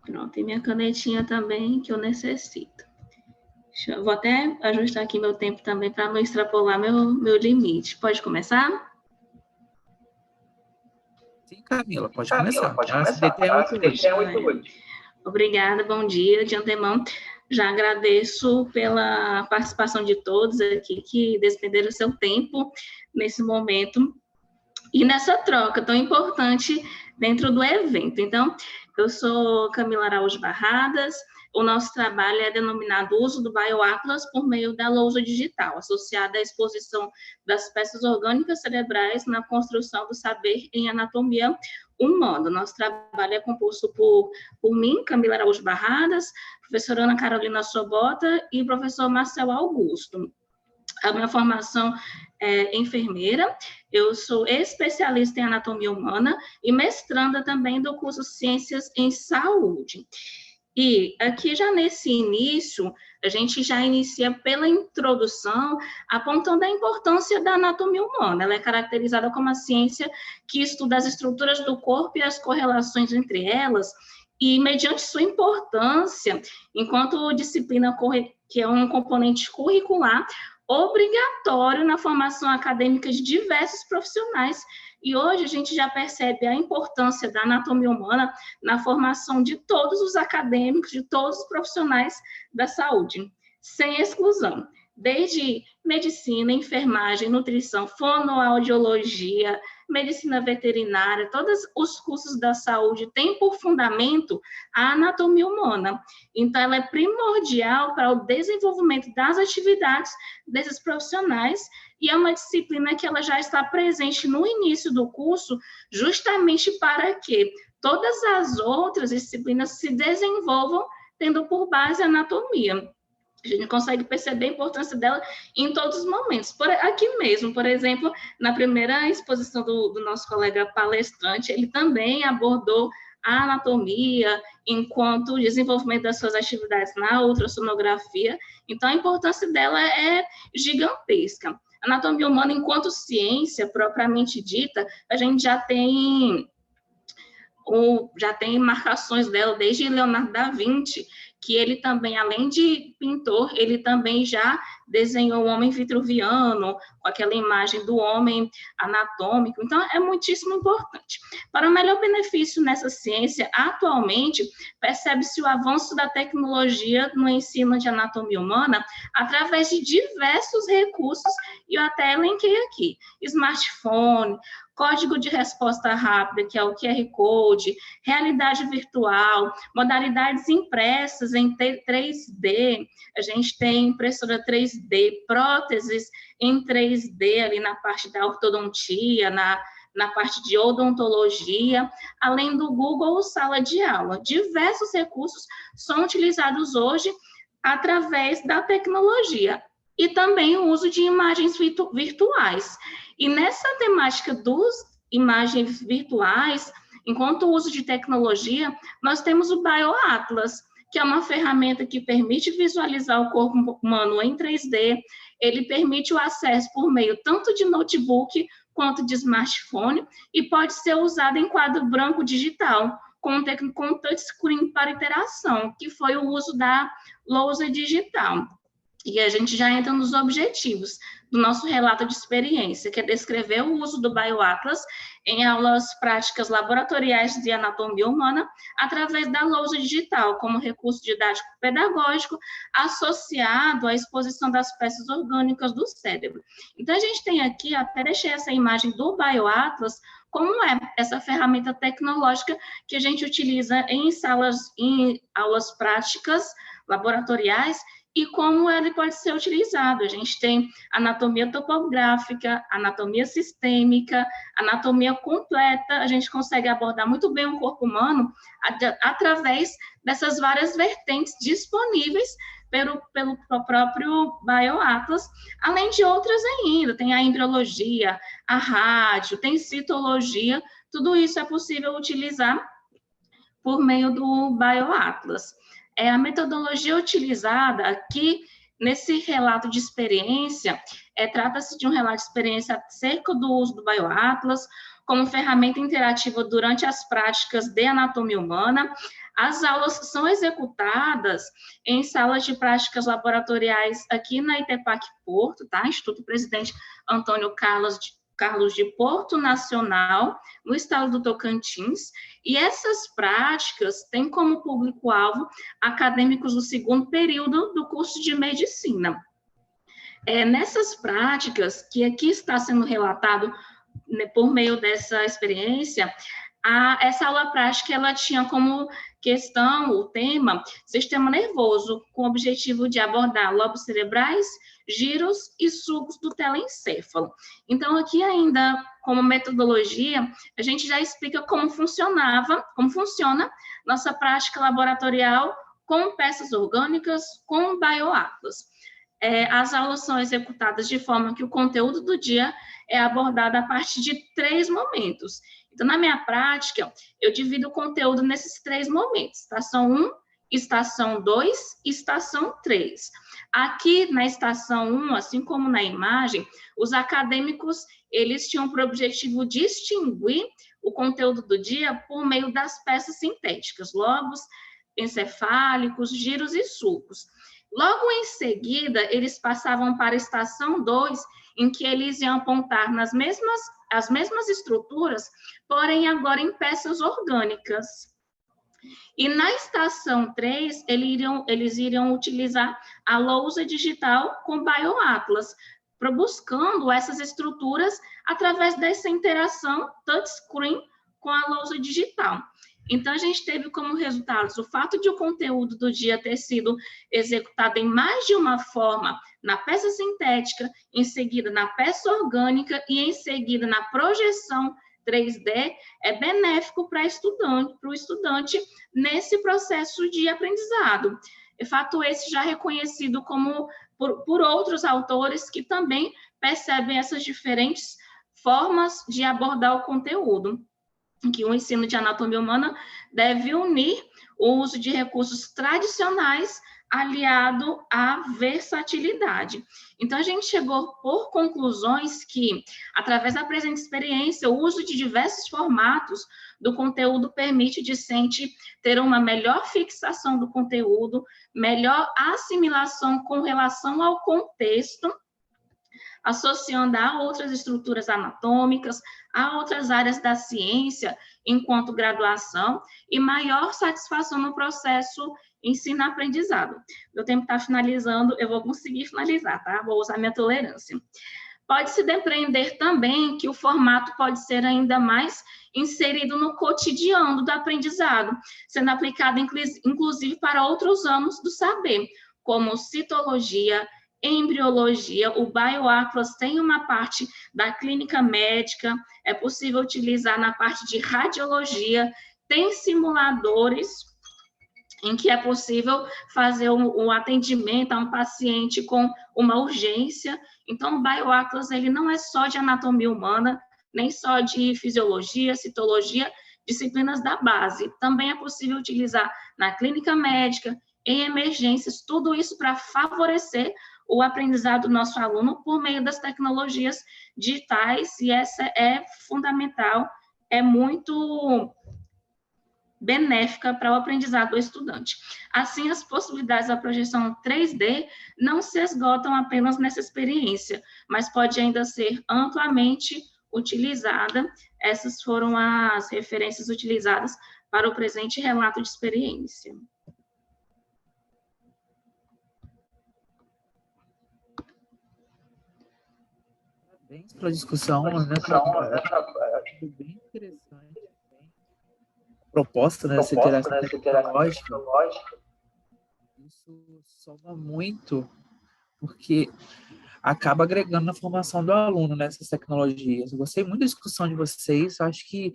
C: Pronto, e minha canetinha também, que eu necessito. Vou até ajustar aqui meu tempo também para não extrapolar meu limite. Pode começar?
B: Sim, Camila, pode começar. A SBT é 88.
C: Obrigada, bom dia. De antemão, já agradeço pela participação de todos aqui que despenderam o seu tempo nesse momento e nessa troca tão importante dentro do evento. Então, eu sou Camila Araújo Barradas. O nosso trabalho é denominado Uso do Bioatlas por meio da lousa digital, associada à exposição das peças orgânicas cerebrais na construção do saber em anatomia humana. Nosso trabalho é composto por mim, Camila Araújo Barradas, professora Ana Carolina Sobota e professor Marcelo Augusto. A minha formação é enfermeira, eu sou especialista em anatomia humana e mestranda também do curso Ciências em Saúde. E aqui já nesse início, a gente já inicia pela introdução, apontando a importância da anatomia humana. Ela é caracterizada como a ciência que estuda as estruturas do corpo e as correlações entre elas, e mediante sua importância, enquanto disciplina que é um componente curricular, obrigatório na formação acadêmica de diversos profissionais. E hoje a gente já percebe a importância da anatomia humana na formação de todos os acadêmicos, de todos os profissionais da saúde, sem exclusão. Desde medicina, enfermagem, nutrição, fonoaudiologia, medicina veterinária, todos os cursos da saúde têm por fundamento a anatomia humana. Então, ela é primordial para o desenvolvimento das atividades desses profissionais e é uma disciplina que ela já está presente no início do curso, justamente para que todas as outras disciplinas se desenvolvam tendo por base a anatomia. A gente consegue perceber a importância dela em todos os momentos. Aqui mesmo, por exemplo, na primeira exposição do nosso colega palestrante, ele também abordou a anatomia enquanto desenvolvimento das suas atividades na ultrassonografia. Então, a importância dela é gigantesca. A anatomia humana, enquanto ciência propriamente dita, a gente já tem marcações dela desde Leonardo da Vinci, que ele também, além de pintor, ele também já desenhou o homem vitruviano, com aquela imagem do homem anatômico. Então, é muitíssimo importante. Para o melhor benefício nessa ciência, atualmente, percebe-se o avanço da tecnologia no ensino de anatomia humana através de diversos recursos, e eu até elenquei aqui: smartphone, código de resposta rápida, que é o QR Code, realidade virtual, modalidades impressas em 3D, a gente tem impressora 3D, próteses em 3D ali na parte da ortodontia, na parte de odontologia, além do Google Sala de Aula. Diversos recursos são utilizados hoje através da tecnologia e também o uso de imagens virtuais. E nessa temática dos imagens virtuais, enquanto o uso de tecnologia, nós temos o BioAtlas, que é uma ferramenta que permite visualizar o corpo humano em 3D, ele permite o acesso por meio tanto de notebook quanto de smartphone e pode ser usado em quadro branco digital, com touchscreen para interação, que foi o uso da lousa digital. E a gente já entra nos objetivos do nosso relato de experiência, que é descrever o uso do BioAtlas em aulas práticas laboratoriais de anatomia humana através da lousa digital, como recurso didático pedagógico associado à exposição das peças orgânicas do cérebro. Então, a gente tem aqui, até deixei essa imagem do BioAtlas, como é essa ferramenta tecnológica que a gente utiliza em aulas práticas laboratoriais, e como ele pode ser utilizado. A gente tem anatomia topográfica, anatomia sistêmica, anatomia completa, a gente consegue abordar muito bem o corpo humano através dessas várias vertentes disponíveis pelo próprio BioAtlas, além de outras ainda, tem a embriologia, a rádio, tem citologia, tudo isso é possível utilizar por meio do BioAtlas. A metodologia utilizada aqui nesse relato de experiência, trata-se de um relato de experiência acerca do uso do BioAtlas como ferramenta interativa durante as práticas de anatomia humana. As aulas são executadas em salas de práticas laboratoriais aqui na ITEPAC Porto, tá? Instituto Presidente Antônio Carlos de Porto Nacional, no estado do Tocantins, e essas práticas têm como público-alvo acadêmicos do segundo período do curso de medicina. Nessas práticas, que aqui está sendo relatado, né, por meio dessa experiência, essa aula prática ela tinha como questão, o tema, sistema nervoso, com o objetivo de abordar lobos cerebrais, giros e sulcos do telencéfalo. Então, aqui ainda, como metodologia, a gente já explica como funciona nossa prática laboratorial com peças orgânicas, com BioAtlas. As aulas são executadas de forma que o conteúdo do dia é abordado a partir de 3 momentos. Então, na minha prática, eu divido o conteúdo nesses 3 momentos. Estação 1, estação 2 e estação 3. Aqui, na estação 1, assim como na imagem, os acadêmicos, eles tinham por objetivo distinguir o conteúdo do dia por meio das peças sintéticas, lobos encefálicos, giros e sulcos. Logo em seguida, eles passavam para a estação 2, em que eles iam apontar as mesmas estruturas, porém agora em peças orgânicas. E na estação 3, eles iriam utilizar a lousa digital com BioAtlas, buscando essas estruturas através dessa interação touchscreen com a lousa digital. Então, a gente teve como resultados o fato de o conteúdo do dia ter sido executado em mais de uma forma, na peça sintética, em seguida na peça orgânica e em seguida na projeção 3D, é benéfico para o estudante nesse processo de aprendizado. É fato esse já reconhecido como por outros autores que também percebem essas diferentes formas de abordar o conteúdo, que o ensino de anatomia humana deve unir o uso de recursos tradicionais aliado à versatilidade. Então, a gente chegou por conclusões que, através da presente experiência, o uso de diversos formatos do conteúdo permite o discente ter uma melhor fixação do conteúdo, melhor assimilação com relação ao contexto, associando a outras estruturas anatômicas, a outras áreas da ciência, enquanto graduação, e maior satisfação no processo ensino-aprendizado. Meu tempo está finalizando, eu vou conseguir finalizar, tá? Vou usar minha tolerância. Pode-se depreender também que o formato pode ser ainda mais inserido no cotidiano do aprendizado, sendo aplicado, inclusive, para outros ramos do saber, como citologia, embriologia. O BioAtlas tem uma parte da clínica médica, é possível utilizar na parte de radiologia, tem simuladores em que é possível fazer o atendimento a um paciente com uma urgência. Então, o BioAtlas, ele não é só de anatomia humana, nem só de fisiologia, citologia, disciplinas da base. Também é possível utilizar na clínica médica, em emergências, tudo isso para favorecer o aprendizado do nosso aluno por meio das tecnologias digitais, e essa é fundamental, é muito benéfica para o aprendizado do estudante. Assim, as possibilidades da projeção 3D não se esgotam apenas nessa experiência, mas pode ainda ser amplamente utilizada. Essas foram as referências utilizadas para o presente relato de experiência.
B: Parabéns pela discussão, né? Bem interessante. Proposta, né, dessa interação tecnológica, isso soma muito, porque acaba agregando na formação do aluno nessas tecnologias. Eu gostei muito da discussão de vocês, eu acho que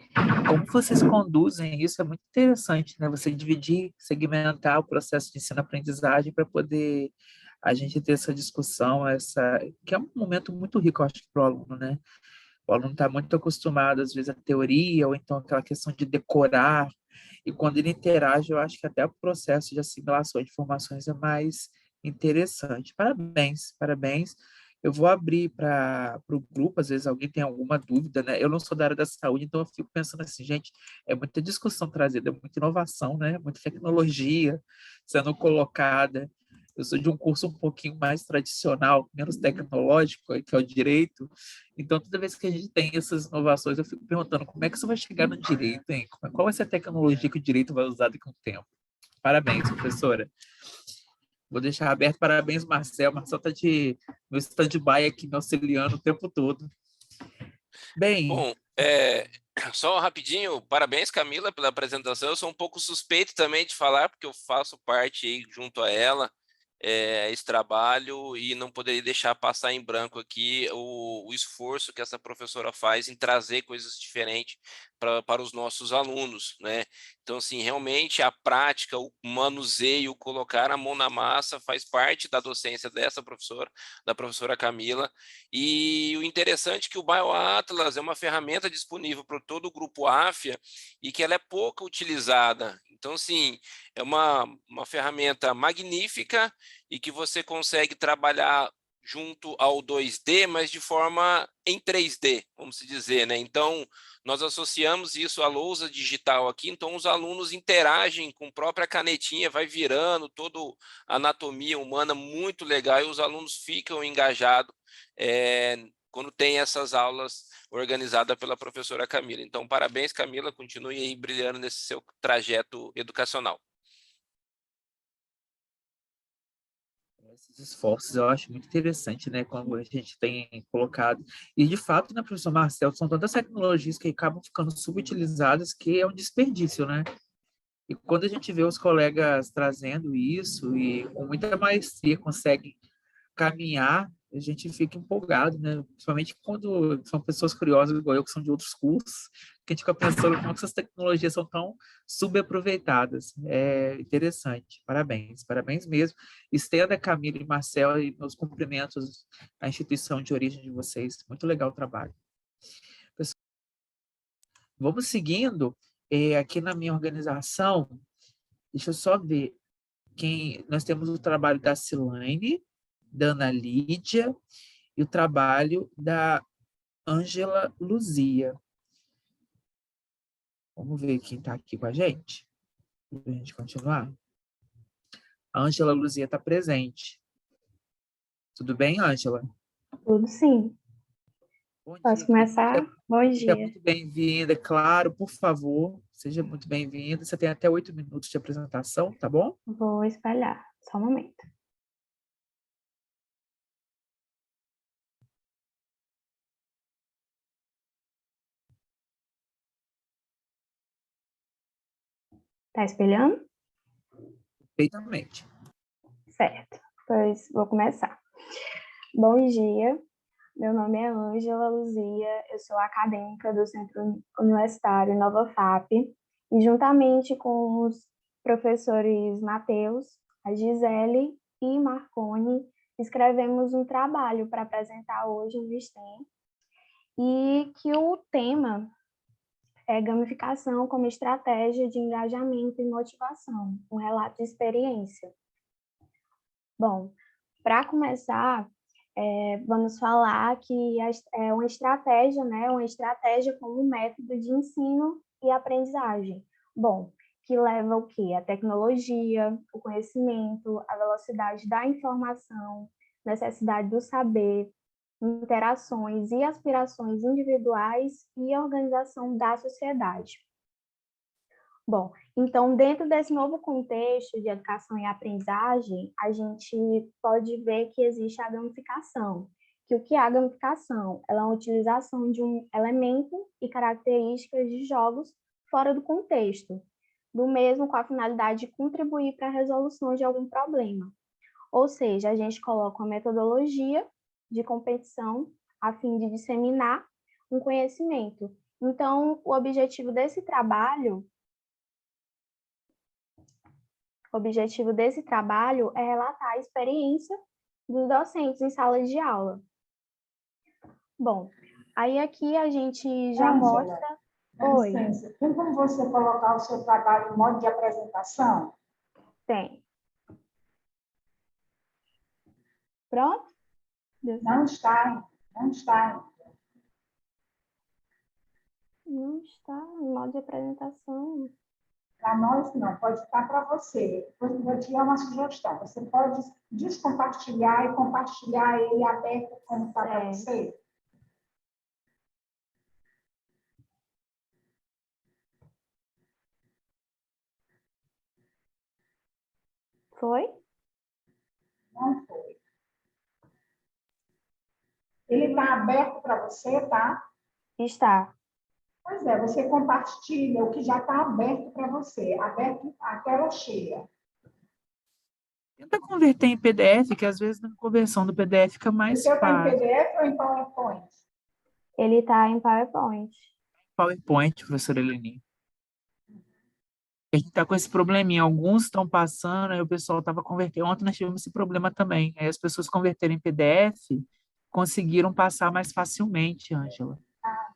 B: como vocês conduzem isso é muito interessante, né? Você dividir, segmentar o processo de ensino-aprendizagem para poder a gente ter essa discussão, que é um momento muito rico, eu acho, para o aluno, né? O aluno está muito acostumado, às vezes, à teoria, ou então aquela questão de decorar, e quando ele interage, eu acho que até o processo de assimilação de informações é mais Interessante. Parabéns, parabéns. Eu vou abrir para o grupo, às vezes alguém tem alguma dúvida, né? Eu não sou da área da saúde, então eu fico pensando assim, gente, é muita discussão trazida, é muita inovação, né? Muita tecnologia sendo colocada. Eu sou de um curso um pouquinho mais tradicional, menos tecnológico, que é o direito. Então, toda vez que a gente tem essas inovações, eu fico perguntando como é que isso vai chegar no direito, hein? Qual vai ser a tecnologia que o direito vai usar daqui a um tempo? Parabéns, professora. Vou deixar aberto. Parabéns, Marcel. Marcel está de meu stand-by aqui, me auxiliando o tempo todo. Bem...
E: Bom, só rapidinho, parabéns, Camila, pela apresentação. Eu sou um pouco suspeito também de falar, porque eu faço parte aí, junto a ela, esse trabalho, e não poderia deixar passar em branco aqui o esforço que essa professora faz em trazer coisas diferentes para os nossos alunos, né? Então, assim, realmente a prática, o manuseio, colocar a mão na massa faz parte da docência dessa professora, da professora Camila, e o interessante é que o BioAtlas é uma ferramenta disponível para todo o grupo AFIA e que ela é pouco utilizada. Então, assim, é uma ferramenta magnífica e que você consegue trabalhar junto ao 2D, mas de forma em 3D, vamos dizer, né? Então, nós associamos isso à lousa digital aqui, então os alunos interagem com a própria canetinha, vai virando toda a anatomia humana, muito legal, e os alunos ficam engajados quando tem essas aulas organizadas pela professora Camila. Então, parabéns, Camila, continue aí brilhando nesse seu trajeto educacional.
B: Esses esforços eu acho muito interessante, né, como a gente tem colocado. E, de fato, né, professor Marcel, são tantas tecnologias que acabam ficando subutilizadas que é um desperdício, né? E quando a gente vê os colegas trazendo isso e com muita maestria conseguem caminhar, a gente fica empolgado, né? Principalmente quando são pessoas curiosas, igual eu, que são de outros cursos, que a gente fica pensando como essas tecnologias são tão subaproveitadas. É interessante. Parabéns, parabéns mesmo. Estenda, Camila e Marcel, e meus cumprimentos à instituição de origem de vocês. Muito legal o trabalho. Pessoal, vamos seguindo. Aqui na minha organização, deixa eu só ver nós temos o trabalho da Silane, da Ana Lídia e o trabalho da Ângela Luzia. Vamos ver quem está aqui com a gente, para a gente continuar. A Ângela Luzia está presente. Tudo bem, Ângela?
G: Tudo sim. Posso começar? Bom dia.
B: Seja muito bem-vinda, claro, por favor. Seja muito bem-vinda. Você tem até 8 minutos de apresentação, tá bom?
G: Vou espalhar, só um momento. Tá espelhando?
B: Perfeitamente.
G: Certo, pois vou começar. Bom dia, meu nome é Ângela Luzia, eu sou acadêmica do Centro Universitário Nova FAP, e juntamente com os professores Matheus, a Gisele e Marconi, escrevemos um trabalho para apresentar hoje no STEM, e que o tema é gamificação como estratégia de engajamento e motivação, um relato de experiência. Bom, para começar, vamos falar que é uma estratégia, né? Uma estratégia como método de ensino e aprendizagem. Bom, que leva o quê? A tecnologia, o conhecimento, a velocidade da informação, necessidade do saber, interações e aspirações individuais e organização da sociedade. Bom, então, dentro desse novo contexto de educação e aprendizagem, a gente pode ver que existe a gamificação. Que o que é a gamificação? Ela é a utilização de um elemento e características de jogos fora do contexto, do mesmo com a finalidade de contribuir para a resolução de algum problema. Ou seja, a gente coloca uma metodologia de competição a fim de disseminar um conhecimento. Então, o objetivo desse trabalho é relatar a experiência dos docentes em sala de aula. Bom, aí aqui a gente já mostra... Oi.
H: Licença, tem como você colocar o seu trabalho em modo de apresentação?
G: Tem. Pronto? Deu
H: Não
G: certo?
H: está, não está.
G: Não está em modo de apresentação.
H: Para nós, não. Pode estar para você. Depois eu vou te dar uma sugestão. Você pode descompartilhar e compartilhar ele aberto como está para
G: Certo.
H: você?
G: Foi?
H: Não foi. Ele está aberto para você, tá?
G: Está.
H: Pois é, você compartilha o que já está aberto para você, aberto a tela cheia.
B: Tenta converter em PDF, que às vezes na conversão do PDF fica
H: O
B: mais
H: seu está em
B: fácil.
H: PDF ou em PowerPoint?
G: Ele está em PowerPoint.
B: PowerPoint, professora Eleni. A gente está com esse probleminha. Alguns estão passando, aí o pessoal estava convertendo. Ontem nós tivemos esse problema também. Aí as pessoas converteram em PDF, conseguiram passar mais facilmente, Ângela.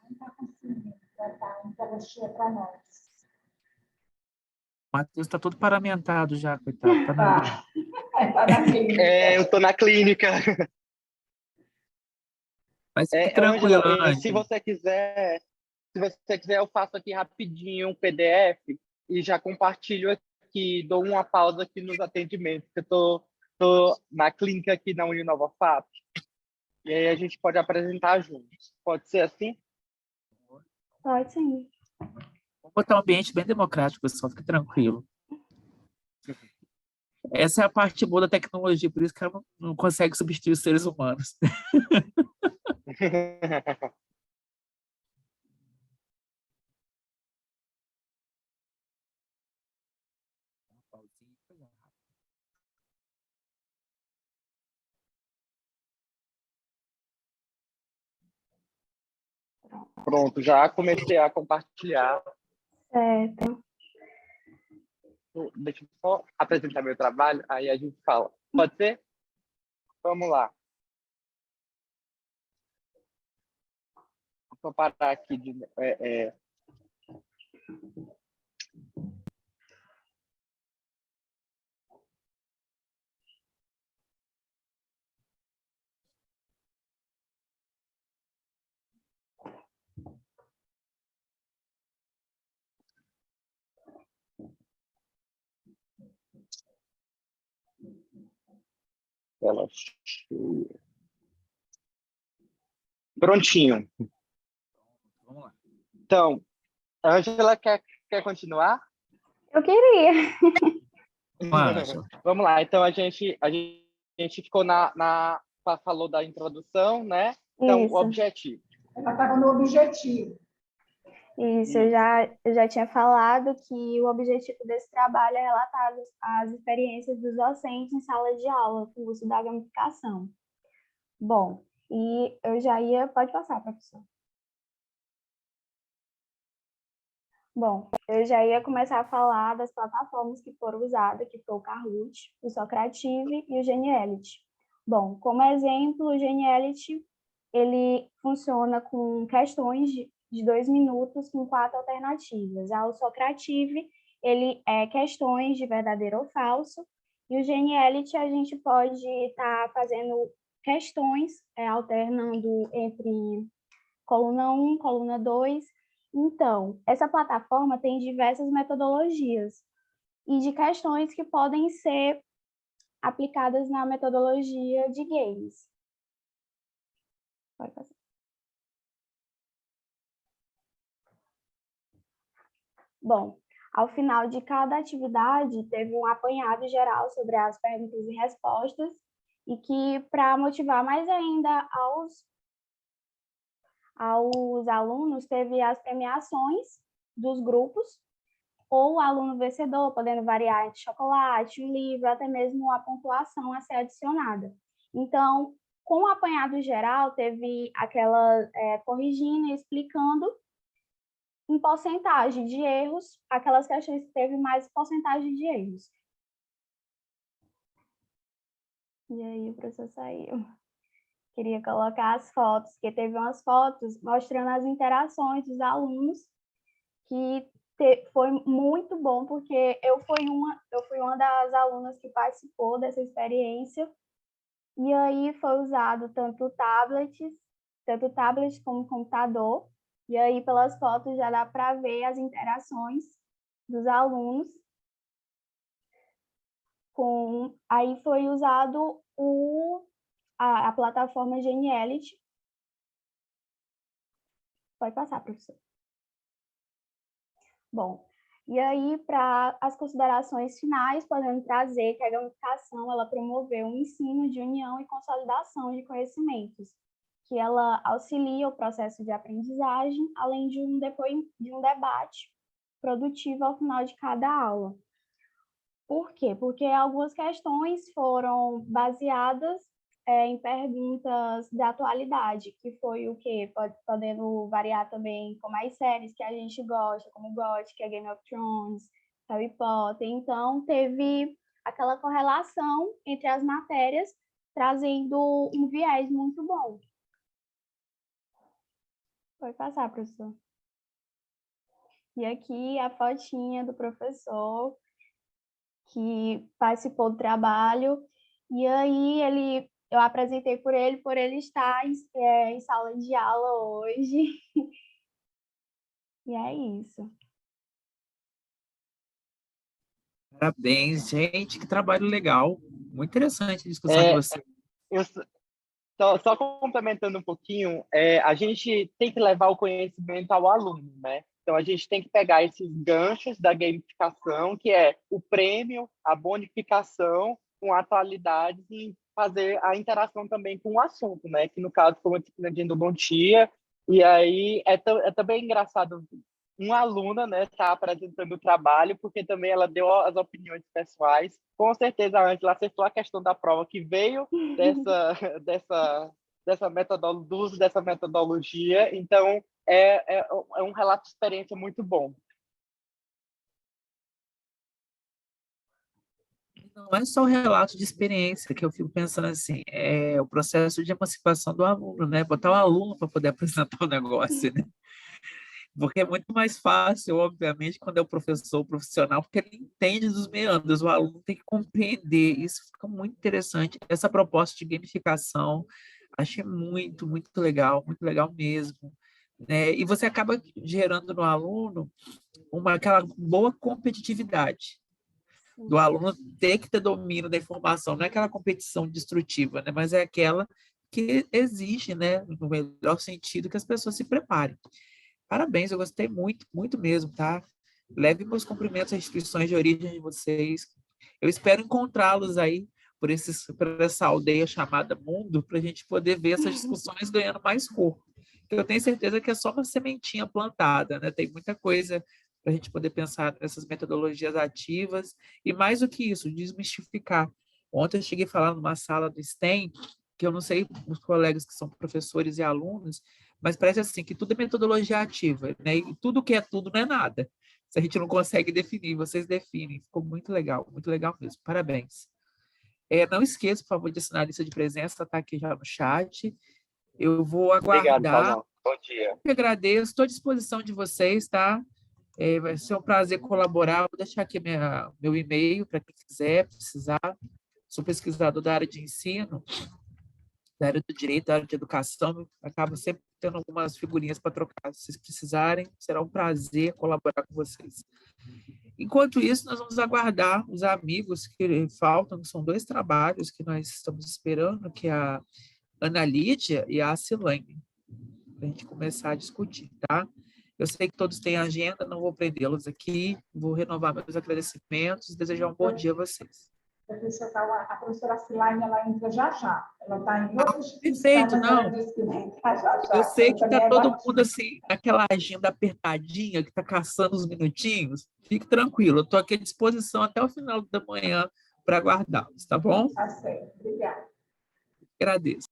H: Não está conseguindo botar em tela cheia para nós.
B: O Matheus está todo paramentado já, coitado. Tá na...
H: Está na clínica.
I: Eu estou na clínica.
B: Mas fique tranquilo,
I: Ângela, se
B: Ângela.
I: você quiser, eu faço aqui rapidinho um PDF e já compartilho aqui, dou uma pausa aqui nos atendimentos, que eu tô na clínica aqui na Uninova FAP. E aí a gente pode apresentar juntos. Pode ser assim?
G: Pode sim.
B: Vamos botar um ambiente bem democrático, pessoal. Fique tranquilo. Essa é a parte boa da tecnologia, por isso que ela não consegue substituir os seres humanos.
I: Pronto, já comecei a compartilhar.
G: Certo.
I: Deixa eu só apresentar meu trabalho, aí a gente fala. Pode ser? Vamos lá. Vou parar aqui de... Tela cheia. Prontinho.
B: Vamos lá.
I: Então, a Ângela quer continuar?
G: Eu queria.
B: Ângela.
I: Vamos lá. Então, a gente ficou falou da introdução, né? Então,
G: Isso.
I: o objetivo.
H: Ela estava no objetivo.
G: Isso, eu já tinha falado que o objetivo desse trabalho é relatar as experiências dos docentes em sala de aula com o uso da gamificação. Bom, e eu já ia... Pode passar, professor. Bom, eu já ia começar a falar das plataformas que foram usadas, que foi o Kahoot, o Socrative e o Geniality. Bom, como exemplo, o Geniality, ele funciona com questões de 2 minutos com 4 alternativas. Já o Socrative, ele é questões de verdadeiro ou falso, e o Geniality a gente pode estar fazendo questões, alternando entre coluna 1, coluna 2. Então, essa plataforma tem diversas metodologias e de questões que podem ser aplicadas na metodologia de games. Pode passar. Bom, ao final de cada atividade, teve um apanhado geral sobre as perguntas e respostas, e que, para motivar mais ainda aos alunos, teve as premiações dos grupos, ou o aluno vencedor, podendo variar entre chocolate, um livro, até mesmo a pontuação a ser adicionada. Então, com o apanhado geral, teve aquela corrigindo e explicando em porcentagem de erros, aquelas questões que teve mais porcentagem de erros. E aí o professor saiu. Queria colocar as fotos, porque teve umas fotos mostrando as interações dos alunos, que foi muito bom, porque eu fui uma das alunas que participou dessa experiência, E aí foi usado tanto tablet como computador. E aí, pelas fotos, já dá para ver as interações dos alunos. Aí foi usado a plataforma Geniality. Pode passar, professor. Bom, e aí, para as considerações finais, podemos trazer que a gamificação ela promoveu um ensino de união e consolidação de conhecimentos, que ela auxilia o processo de aprendizagem, além de um debate produtivo ao final de cada aula. Por quê? Porque algumas questões foram baseadas em perguntas da atualidade, que foi o quê? Podendo variar também com mais séries que a gente gosta, como GOT, que é Game of Thrones, Harry Potter. Então, teve aquela correlação entre as matérias, trazendo um viés muito bom. Pode passar, professor. E aqui a fotinha do professor que participou do trabalho, e aí eu apresentei por ele estar em sala de aula hoje. E é isso.
B: Parabéns, gente, que trabalho legal. Muito interessante a discussão de vocês.
I: Eu só complementando um pouquinho, a gente tem que levar o conhecimento ao aluno, né? Então, a gente tem que pegar esses ganchos da gamificação, que é o prêmio, a bonificação, com atualidades e fazer a interação também com o assunto, né? Que, no caso, foi uma disciplina de endodontia. E aí, é também engraçado uma aluna, né, tá apresentando o trabalho, porque também ela deu as opiniões pessoais. Com certeza, a Ângela acertou a questão da prova que veio do uso dessa metodologia. Então, é um relato de experiência muito bom.
B: Não é só o relato de experiência, que eu fico pensando assim, é o processo de emancipação do aluno, né? Botar o aluno para poder apresentar o negócio, né? Porque é muito mais fácil, obviamente, quando é o professor o profissional, porque ele entende dos meandros, o aluno tem que compreender, isso fica muito interessante. Essa proposta de gamificação, achei muito muito legal mesmo. Né? E você acaba gerando no aluno aquela boa competitividade, do aluno ter que ter domínio da informação, não é aquela competição destrutiva, né? Mas é aquela que exige, né, no melhor sentido, que as pessoas se preparem. Parabéns, eu gostei muito mesmo, tá? Leve meus cumprimentos às instituições de origem de vocês. Eu espero encontrá-los aí por essa aldeia chamada Mundo, para a gente poder ver essas discussões ganhando mais corpo. Eu tenho certeza que é só uma sementinha plantada, né? Tem muita coisa para a gente poder pensar nessas metodologias ativas e, mais do que isso, desmistificar. Ontem eu cheguei a falar numa sala do STEM, que eu não sei os colegas que são professores e alunos, mas parece assim que tudo é metodologia ativa, né? E tudo que é tudo não é nada. Se a gente não consegue definir, vocês definem. Ficou muito legal mesmo. Parabéns. Não esqueça, por favor, de assinar a lista de presença, está aqui já no chat. Eu vou
I: Obrigado,
B: aguardar.
I: Paulão. Bom dia.
B: Eu agradeço, estou à disposição de vocês, tá? Vai ser um prazer colaborar. Vou deixar aqui meu e-mail para quem quiser, precisar. Sou pesquisador da área de ensino, da área do direito, da área de educação. Acabo sempre tendo algumas figurinhas para trocar. Se vocês precisarem, será um prazer colaborar com vocês. Enquanto isso, nós vamos aguardar os amigos que faltam, que são 2 trabalhos que nós estamos esperando, que é a Ana Lídia e a Silane, para a gente começar a discutir, tá? Eu sei que todos têm agenda, não vou prendê-los aqui, vou renovar meus agradecimentos, desejar um bom dia a vocês.
H: A professora Silane, ela entra já. Ela está em outra instituição,
B: Perfeito,
H: mas
B: não.
H: ela disse que vai entrar já.
B: Eu sei que está todo mundo
H: batinha.
B: assim, naquela agenda apertadinha, que está caçando os minutinhos. Fique tranquilo, eu estou aqui à disposição até o final da manhã para aguardá-los, tá bom?
H: Tá certo, obrigada.
B: Agradeço.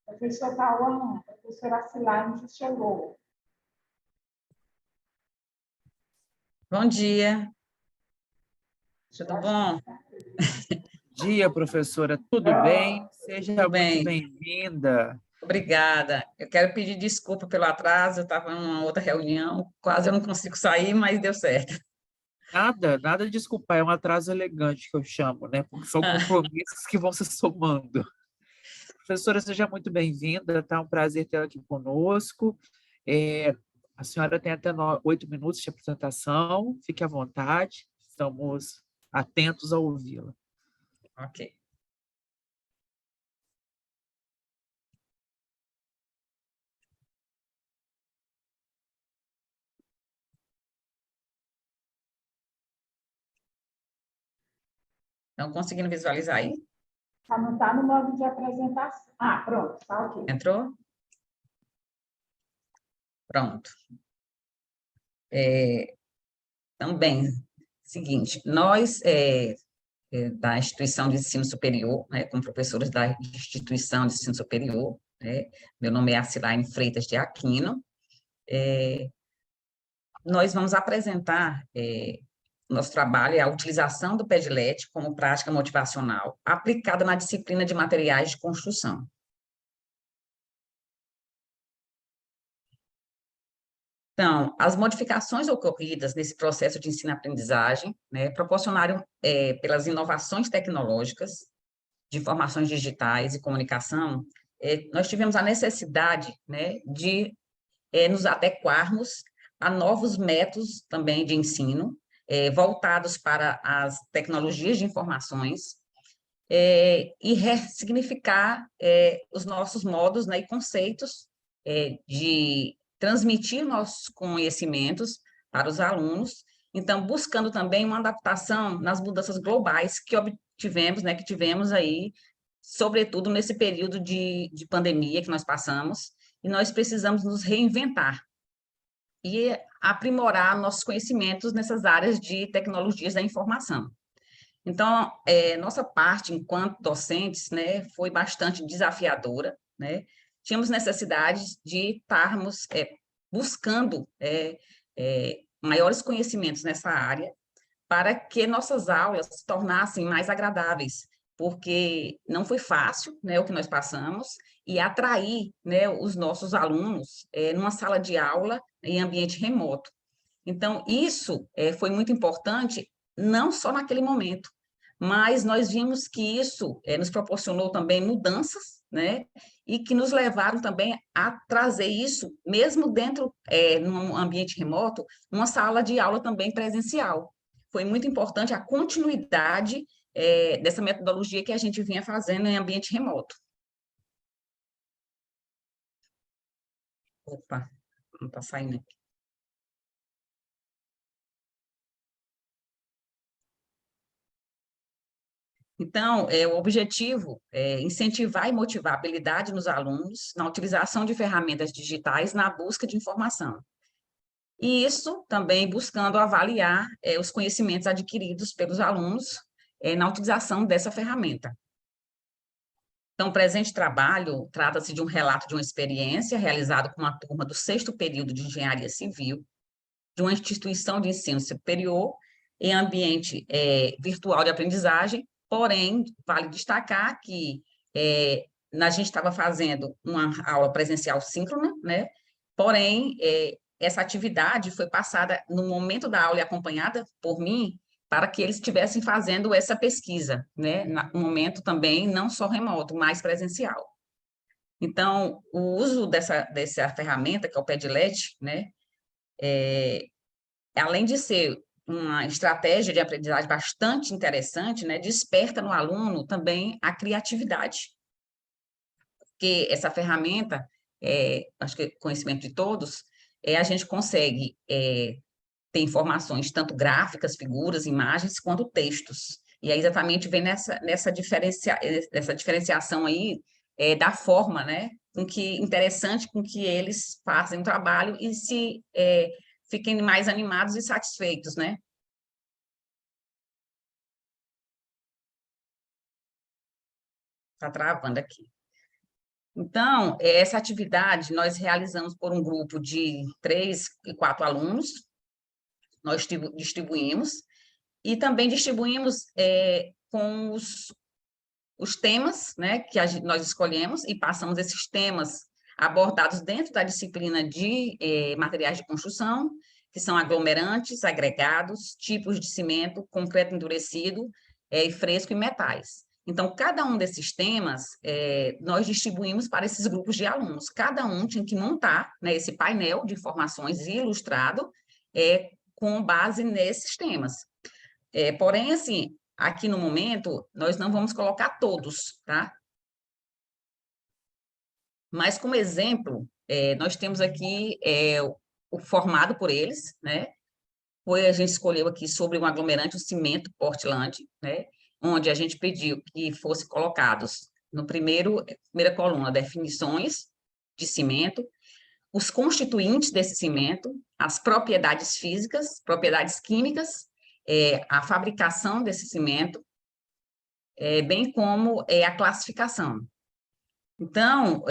H: Professor Cauã, a professora Silane já chegou.
J: Bom dia. Tudo bom?
B: Dia, professora, tudo bem? Seja
J: Tudo
B: muito
J: bem.
B: bem-vinda.
J: Obrigada. Eu quero pedir desculpa pelo atraso, eu estava em uma outra reunião, quase eu não consigo sair, mas deu certo.
B: Nada de desculpar, é um atraso elegante que eu chamo, né? Porque são compromissos que vão se somando. Professora, seja muito bem-vinda, tá um prazer tê-la aqui conosco. A senhora tem até 8 minutos de apresentação, fique à vontade, estamos atentos a ouvi-la.
J: Ok. Estão conseguindo visualizar aí?
H: Não está no modo de apresentação. Ah, pronto, está ok.
J: Entrou? Pronto. Então, bem, seguinte, nós, da instituição de ensino superior, né, como professores da instituição de ensino superior, né, meu nome é Acilaine Freitas de Aquino, nós vamos apresentar nosso trabalho é a utilização do Padlet como prática motivacional aplicada na disciplina de materiais de construção. Então, as modificações ocorridas nesse processo de ensino-aprendizagem, né, proporcionaram pelas inovações tecnológicas, de informações digitais e comunicação, nós tivemos a necessidade, né, de nos adequarmos a novos métodos também de ensino, voltados para as tecnologias de informações, e ressignificar os nossos modos, né, e conceitos de transmitir nossos conhecimentos para os alunos, então, buscando também uma adaptação nas mudanças globais que obtivemos, né, que tivemos aí, sobretudo nesse período de pandemia que nós passamos, e nós precisamos nos reinventar e aprimorar nossos conhecimentos nessas áreas de tecnologias da informação. Então, nossa parte enquanto docentes, né, foi bastante desafiadora, né? Tínhamos necessidade de estarmos buscando maiores conhecimentos nessa área para que nossas aulas se tornassem mais agradáveis, porque não foi fácil, né, o que nós passamos, e atrair, né, os nossos alunos numa sala de aula em ambiente remoto. Então, isso foi muito importante, não só naquele momento, mas nós vimos que isso nos proporcionou também mudanças, né, e que nos levaram também a trazer isso, mesmo dentro, num ambiente remoto, numa sala de aula também presencial. Foi muito importante a continuidade dessa metodologia que a gente vinha fazendo em ambiente remoto. Opa, não está saindo aqui. Então, o objetivo é incentivar e motivar a habilidade nos alunos na utilização de ferramentas digitais na busca de informação. E isso também buscando avaliar os conhecimentos adquiridos pelos alunos na utilização dessa ferramenta. Então, o presente trabalho trata-se de um relato de uma experiência realizada com uma turma do 6º período de Engenharia Civil, de uma instituição de ensino superior, em ambiente virtual de aprendizagem, porém, vale destacar que a gente estava fazendo uma aula presencial síncrona, né? Porém, essa atividade foi passada no momento da aula e acompanhada por mim, para que eles estivessem fazendo essa pesquisa, né? No momento também, não só remoto, mas presencial. Então, o uso dessa ferramenta, que é o Padlet, né? Além de ser uma estratégia de aprendizagem bastante interessante, né, desperta no aluno também a criatividade. Porque essa ferramenta, acho que é conhecimento de todos, a gente consegue ter informações, tanto gráficas, figuras, imagens, quanto textos. E aí exatamente vem nessa diferenciação aí da forma, né, interessante com que eles fazem o trabalho e se fiquem mais animados e satisfeitos, né? Está travando aqui. Então, essa atividade nós realizamos por um grupo de 3 e 4 alunos, nós distribuímos, e também distribuímos com os temas, né, que nós escolhemos, e passamos esses temas abordados dentro da disciplina de materiais de construção, que são aglomerantes, agregados, tipos de cimento, concreto endurecido, fresco e metais. Então, cada um desses temas, nós distribuímos para esses grupos de alunos. Cada um tinha que montar, né, esse painel de informações ilustrado com base nesses temas. Porém, assim, aqui no momento, nós não vamos colocar todos, tá? Mas, como exemplo, nós temos aqui o formado por eles, né? A gente escolheu aqui sobre um aglomerante, o cimento Portland, né? Onde a gente pediu que fosse colocados no primeira coluna, definições de cimento, os constituintes desse cimento, as propriedades físicas, propriedades químicas, a fabricação desse cimento, bem como a classificação. Então,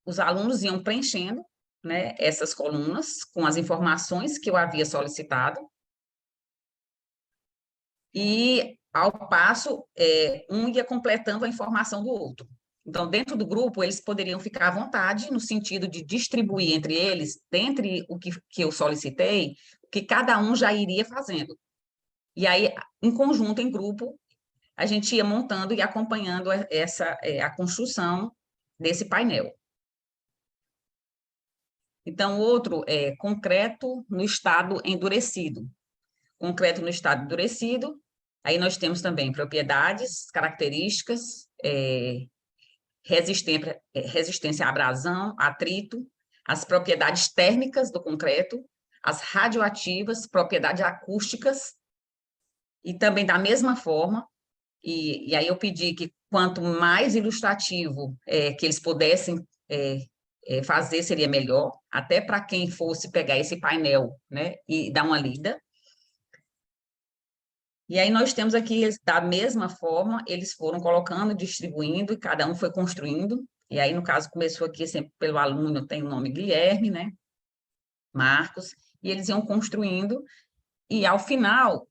J: os alunos iam preenchendo, né, essas colunas com as informações que eu havia solicitado, e, ao passo, um ia completando a informação do outro. Então, dentro do grupo, eles poderiam ficar à vontade, no sentido de distribuir entre eles, dentre o que eu solicitei, o que cada um já iria fazendo. E aí, em conjunto, em grupo, a gente ia montando e acompanhando a construção desse painel. Então, outro é concreto no estado endurecido. Concreto no estado endurecido, aí nós temos também propriedades, características, resistência à abrasão, atrito, as propriedades térmicas do concreto, as radioativas, propriedades acústicas, e também da mesma forma, e aí eu pedi que quanto mais ilustrativo que eles pudessem fazer, seria melhor, até para quem fosse pegar esse painel, né, e dar uma lida. E aí nós temos aqui, da mesma forma, eles foram colocando, distribuindo, e cada um foi construindo. E aí, no caso, começou aqui sempre pelo aluno, tem o nome Guilherme, né, Marcos, e eles iam construindo, e ao final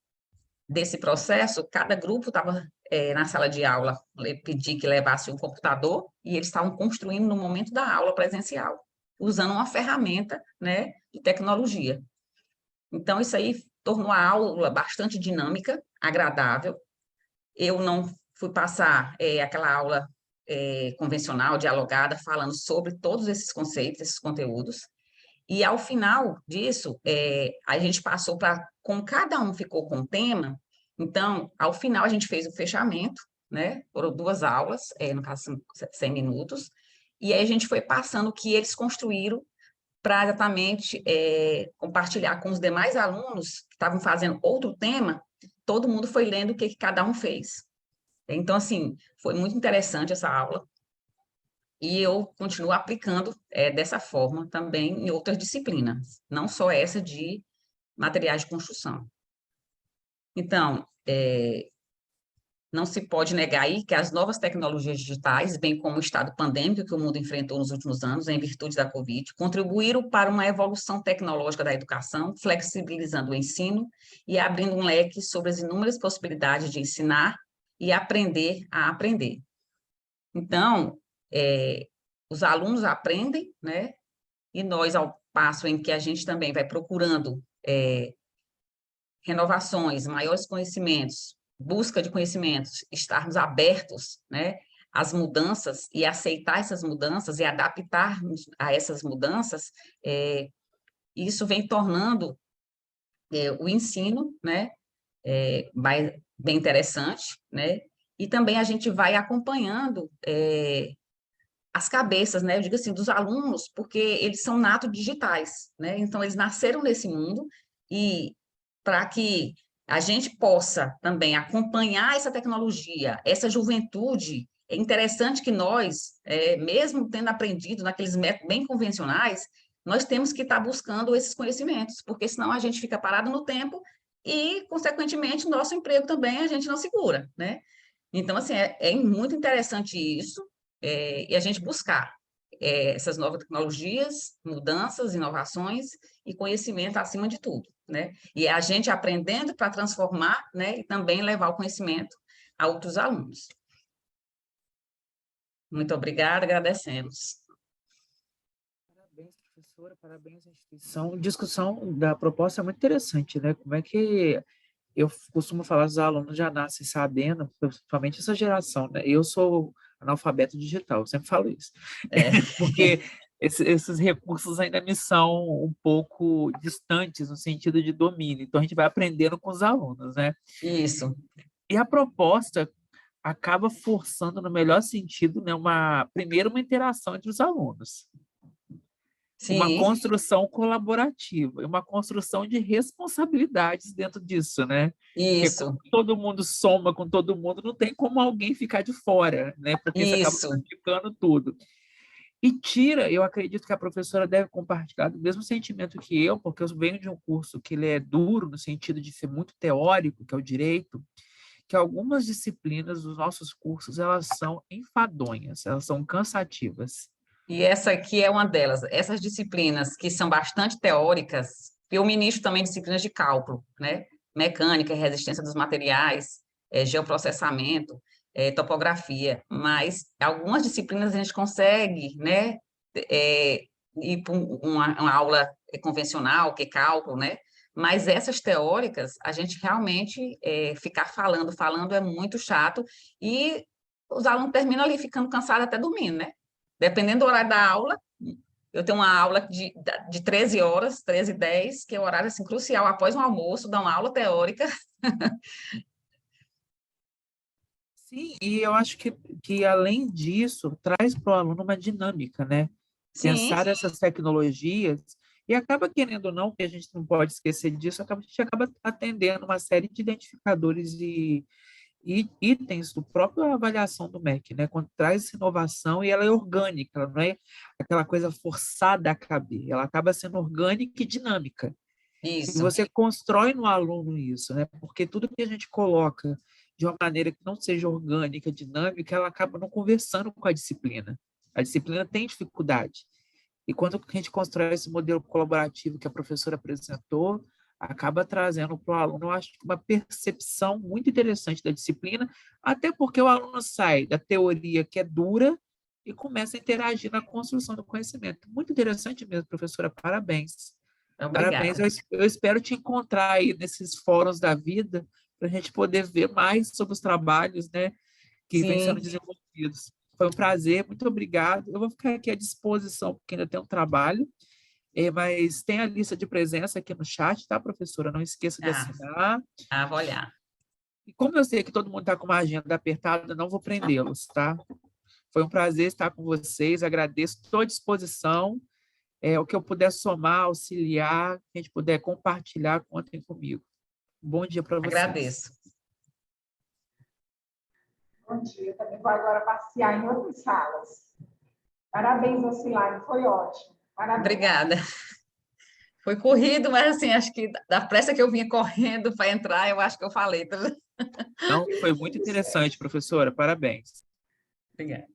J: desse processo, cada grupo estava na sala de aula, pedi que levasse um computador, e eles estavam construindo no momento da aula presencial, usando uma ferramenta, né, de tecnologia. Então, isso aí tornou a aula bastante dinâmica, agradável. Eu não fui passar aquela aula convencional, dialogada, falando sobre todos esses conceitos, esses conteúdos. E, ao final disso, a gente passou para, como cada um ficou com o tema, então, ao final, a gente fez o fechamento, né? Foram 2 aulas, no caso, 100 minutos, e aí a gente foi passando o que eles construíram para exatamente compartilhar com os demais alunos que estavam fazendo outro tema, todo mundo foi lendo o que cada um fez. Então, assim, foi muito interessante essa aula, e eu continuo aplicando dessa forma também em outras disciplinas, não só essa de materiais de construção. Então, não se pode negar aí que as novas tecnologias digitais, bem como o estado pandêmico que o mundo enfrentou nos últimos anos, em virtude da Covid, contribuíram para uma evolução tecnológica da educação, flexibilizando o ensino e abrindo um leque sobre as inúmeras possibilidades de ensinar e aprender a aprender. Então, os alunos aprendem, né? E nós, ao passo em que a gente também vai procurando renovações, maiores conhecimentos, busca de conhecimentos, estarmos abertos, né, às mudanças e aceitar essas mudanças e adaptarmos a essas mudanças, isso vem tornando o ensino, né, bem interessante, né, e também a gente vai acompanhando as cabeças, né, eu digo assim, dos alunos, porque eles são natos digitais, né, então eles nasceram nesse mundo, e para que a gente possa também acompanhar essa tecnologia, essa juventude, é interessante que nós, mesmo tendo aprendido naqueles métodos bem convencionais, nós temos que estar buscando esses conhecimentos, porque senão a gente fica parado no tempo e, consequentemente, nosso emprego também a gente não segura, né? Então, assim, é muito interessante isso, e a gente buscar essas novas tecnologias, mudanças, inovações e conhecimento acima de tudo, né? E a gente aprendendo para transformar, né? E também levar o conhecimento a outros alunos. Muito obrigada, agradecemos.
B: Parabéns, professora, parabéns à instituição. Discussão da proposta é muito interessante, né? Como é que eu costumo falar, os alunos já nascem sabendo, principalmente essa geração, né? Eu sou analfabeto digital, eu sempre falo isso. Porque esses recursos ainda me são um pouco distantes no sentido de domínio. Então, a gente vai aprendendo com os alunos, né?
J: Isso.
B: E a proposta acaba forçando, no melhor sentido, né, primeiro uma interação entre os alunos. Uma
J: Sim.
B: construção colaborativa, uma construção de responsabilidades dentro disso, né? Porque
J: Isso.
B: quando todo mundo soma com todo mundo, não tem como alguém ficar de fora, né? Porque isso acaba
J: Isso.
B: praticando tudo. E tira, eu acredito que a professora deve compartilhar do mesmo sentimento que eu, porque eu venho de um curso que ele é duro, no sentido de ser muito teórico, que é o direito, que algumas disciplinas dos nossos cursos, elas são enfadonhas, elas são cansativas.
J: E essa aqui é uma delas. Essas disciplinas que são bastante teóricas, eu ministro também disciplinas de cálculo, né? Mecânica, resistência dos materiais, geoprocessamento, topografia, mas algumas disciplinas a gente consegue, né, ir para uma aula convencional, que é cálculo, né? Mas essas teóricas, a gente realmente ficar falando é muito chato, e os alunos terminam ali ficando cansados até dormindo, né? Dependendo do horário da aula, eu tenho uma aula de 13 horas, 13h10, que é o horário assim, crucial, após o almoço, dar uma aula teórica.
B: Sim, e eu acho que além disso, traz para o aluno uma dinâmica, né?
J: Sim.
B: Pensar essas tecnologias, e acaba, querendo ou não, que a gente não pode esquecer disso, a gente acaba atendendo uma série de identificadores e itens do próprio avaliação do MEC, né? Quando traz essa inovação e ela é orgânica, ela não é aquela coisa forçada a caber, ela acaba sendo orgânica e dinâmica. E
J: Isso.
B: você constrói no aluno isso, né? Porque tudo que a gente coloca de uma maneira que não seja orgânica, dinâmica, ela acaba não conversando com a disciplina. A disciplina tem dificuldade. E quando a gente constrói esse modelo colaborativo que a professora apresentou, acaba trazendo para o aluno, eu acho, uma percepção muito interessante da disciplina, até porque o aluno sai da teoria que é dura e começa a interagir na construção do conhecimento. Muito interessante mesmo, professora, parabéns.
J: Obrigada.
B: Parabéns, eu espero te encontrar aí nesses fóruns da vida, para a gente poder ver mais sobre os trabalhos, né, que vêm sendo
J: Sim.
B: desenvolvidos. Foi um prazer, muito obrigado. Eu vou ficar aqui à disposição, porque ainda tem um trabalho, mas tem a lista de presença aqui no chat, tá, professora? Não esqueça de assinar.
J: Vou olhar.
B: E como eu sei que todo mundo está com uma agenda apertada, não vou prendê-los, tá? Foi um prazer estar com vocês, agradeço, estou à disposição. O que eu puder somar, auxiliar, que a gente puder compartilhar, contem comigo. Bom dia para vocês.
J: Agradeço.
H: Bom dia, também vou agora passear em outras salas. Parabéns, Ocilane, foi ótimo. Parabéns.
J: Obrigada. Foi corrido, mas assim, acho que da pressa que eu vinha correndo para entrar, eu acho que eu falei.
B: Não, foi muito interessante, professora, parabéns.
J: Obrigada.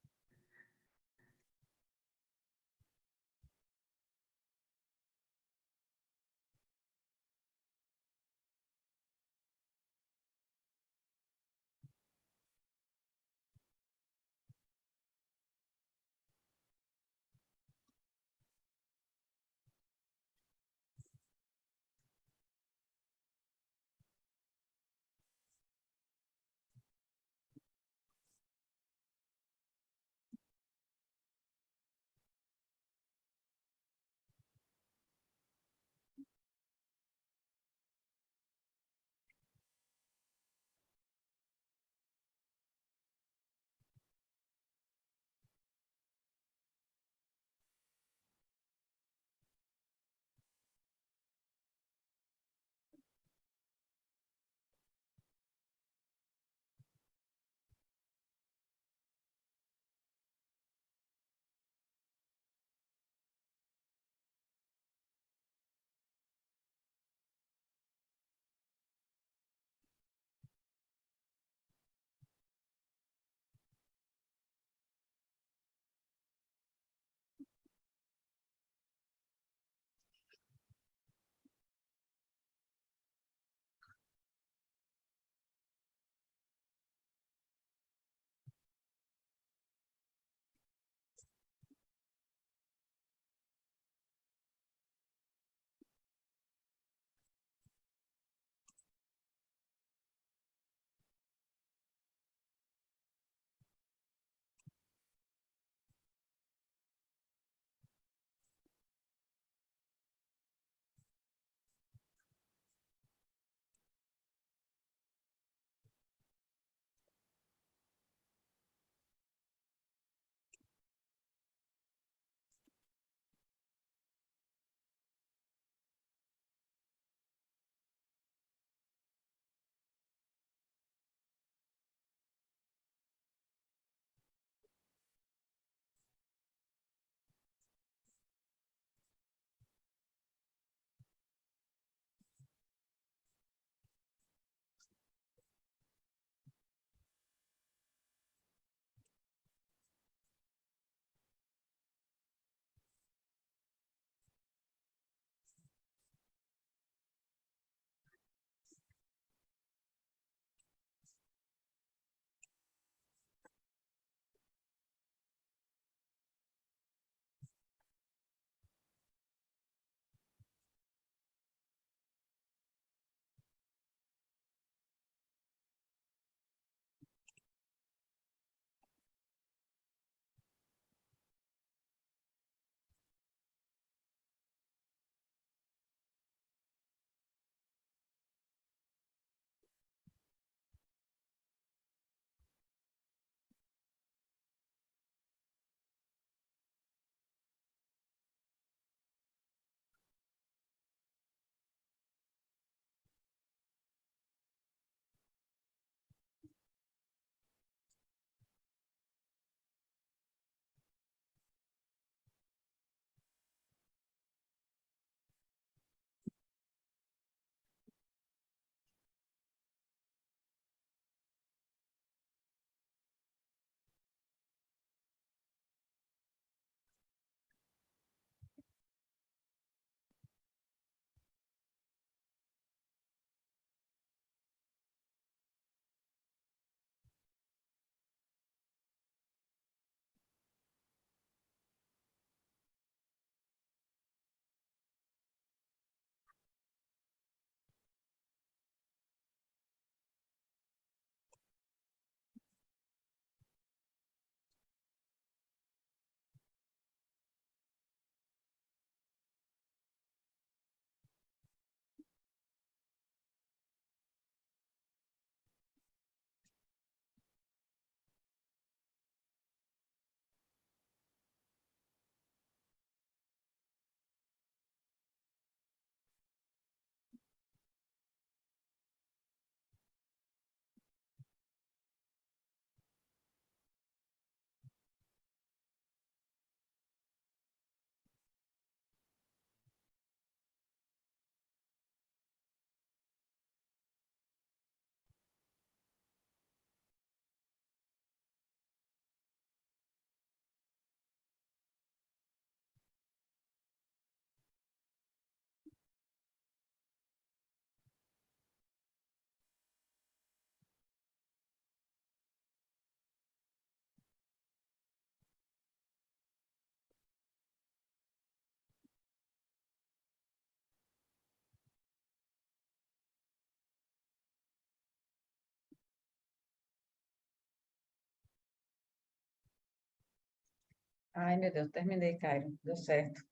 J: Ai, meu Deus, terminei, Cairo. Deu certo.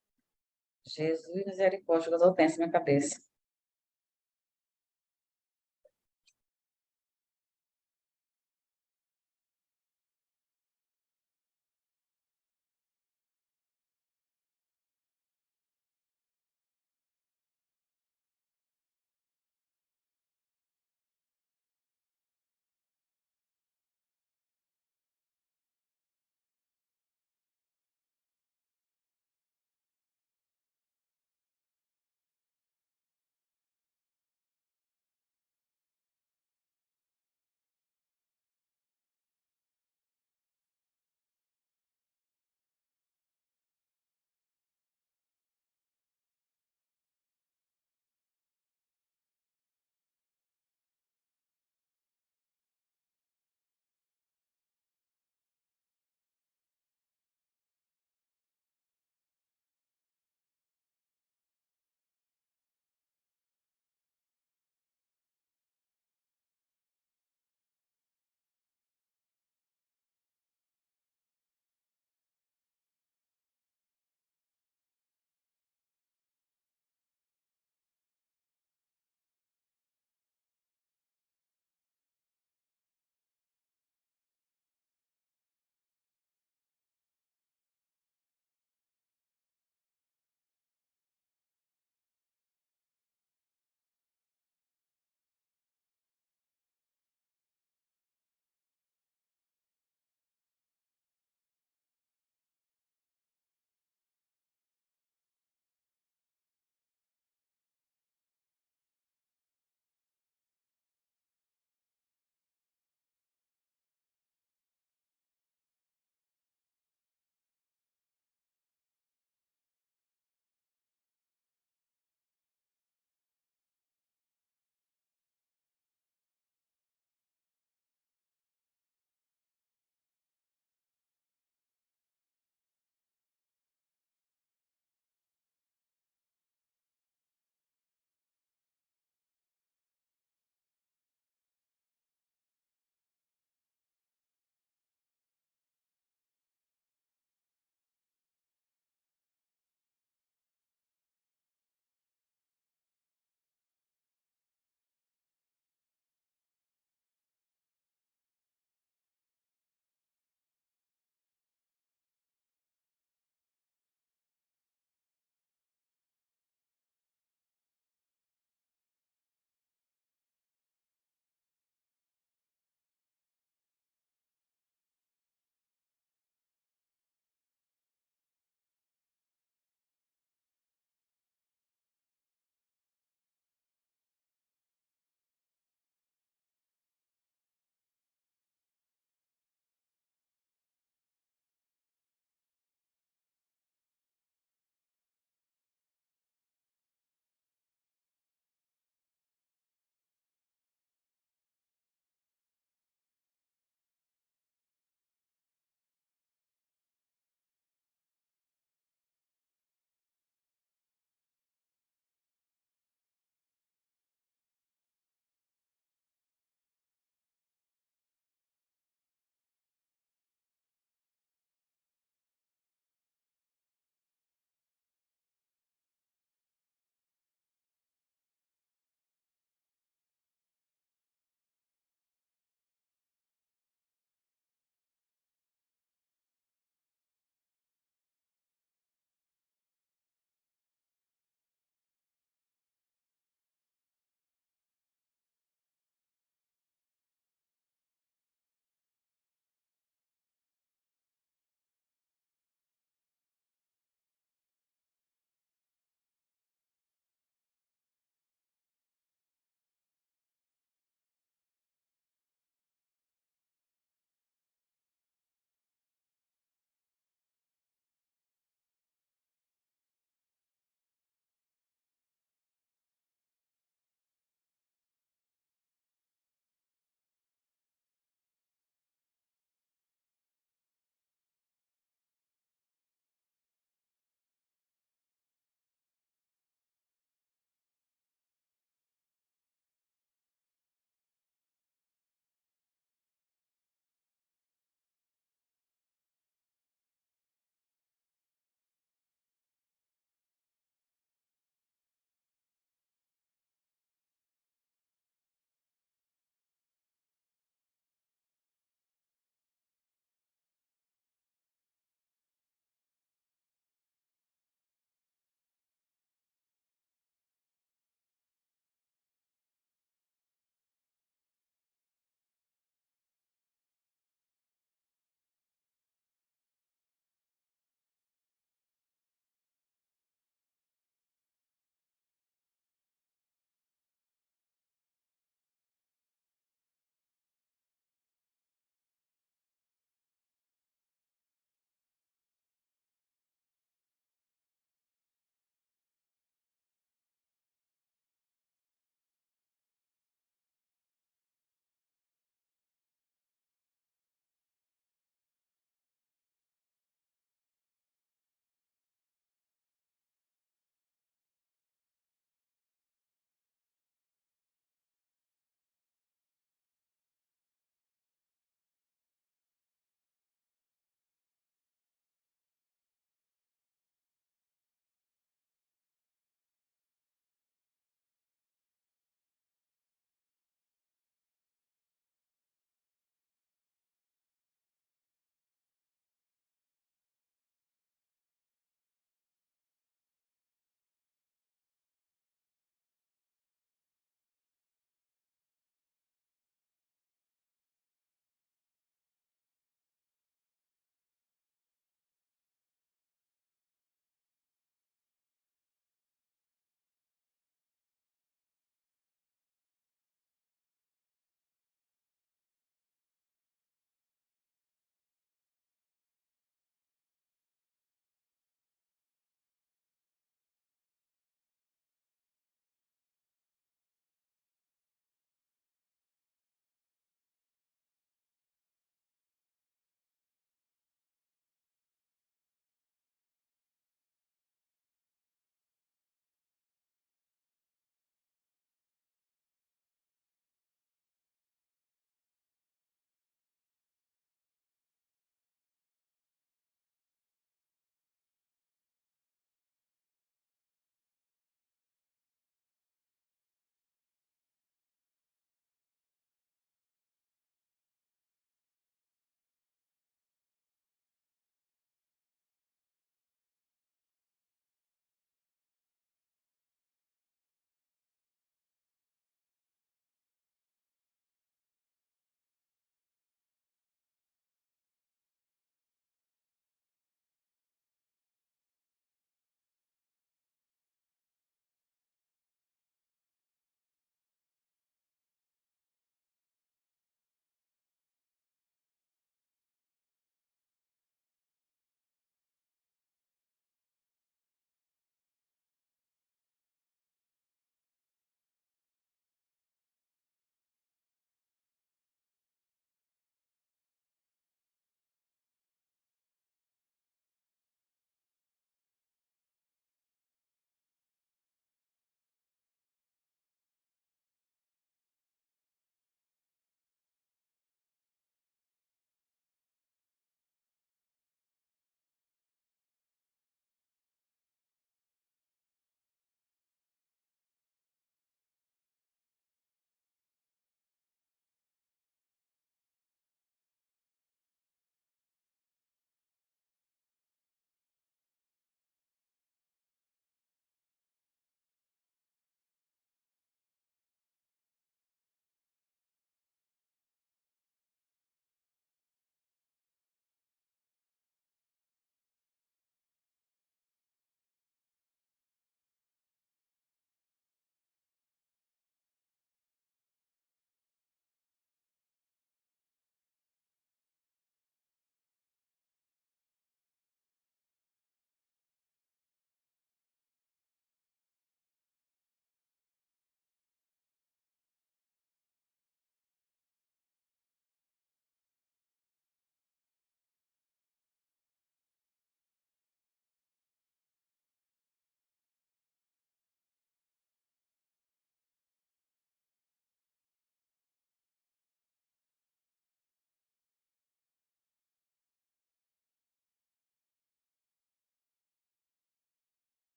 J: Jesus, misericórdia, eu tenso na minha cabeça.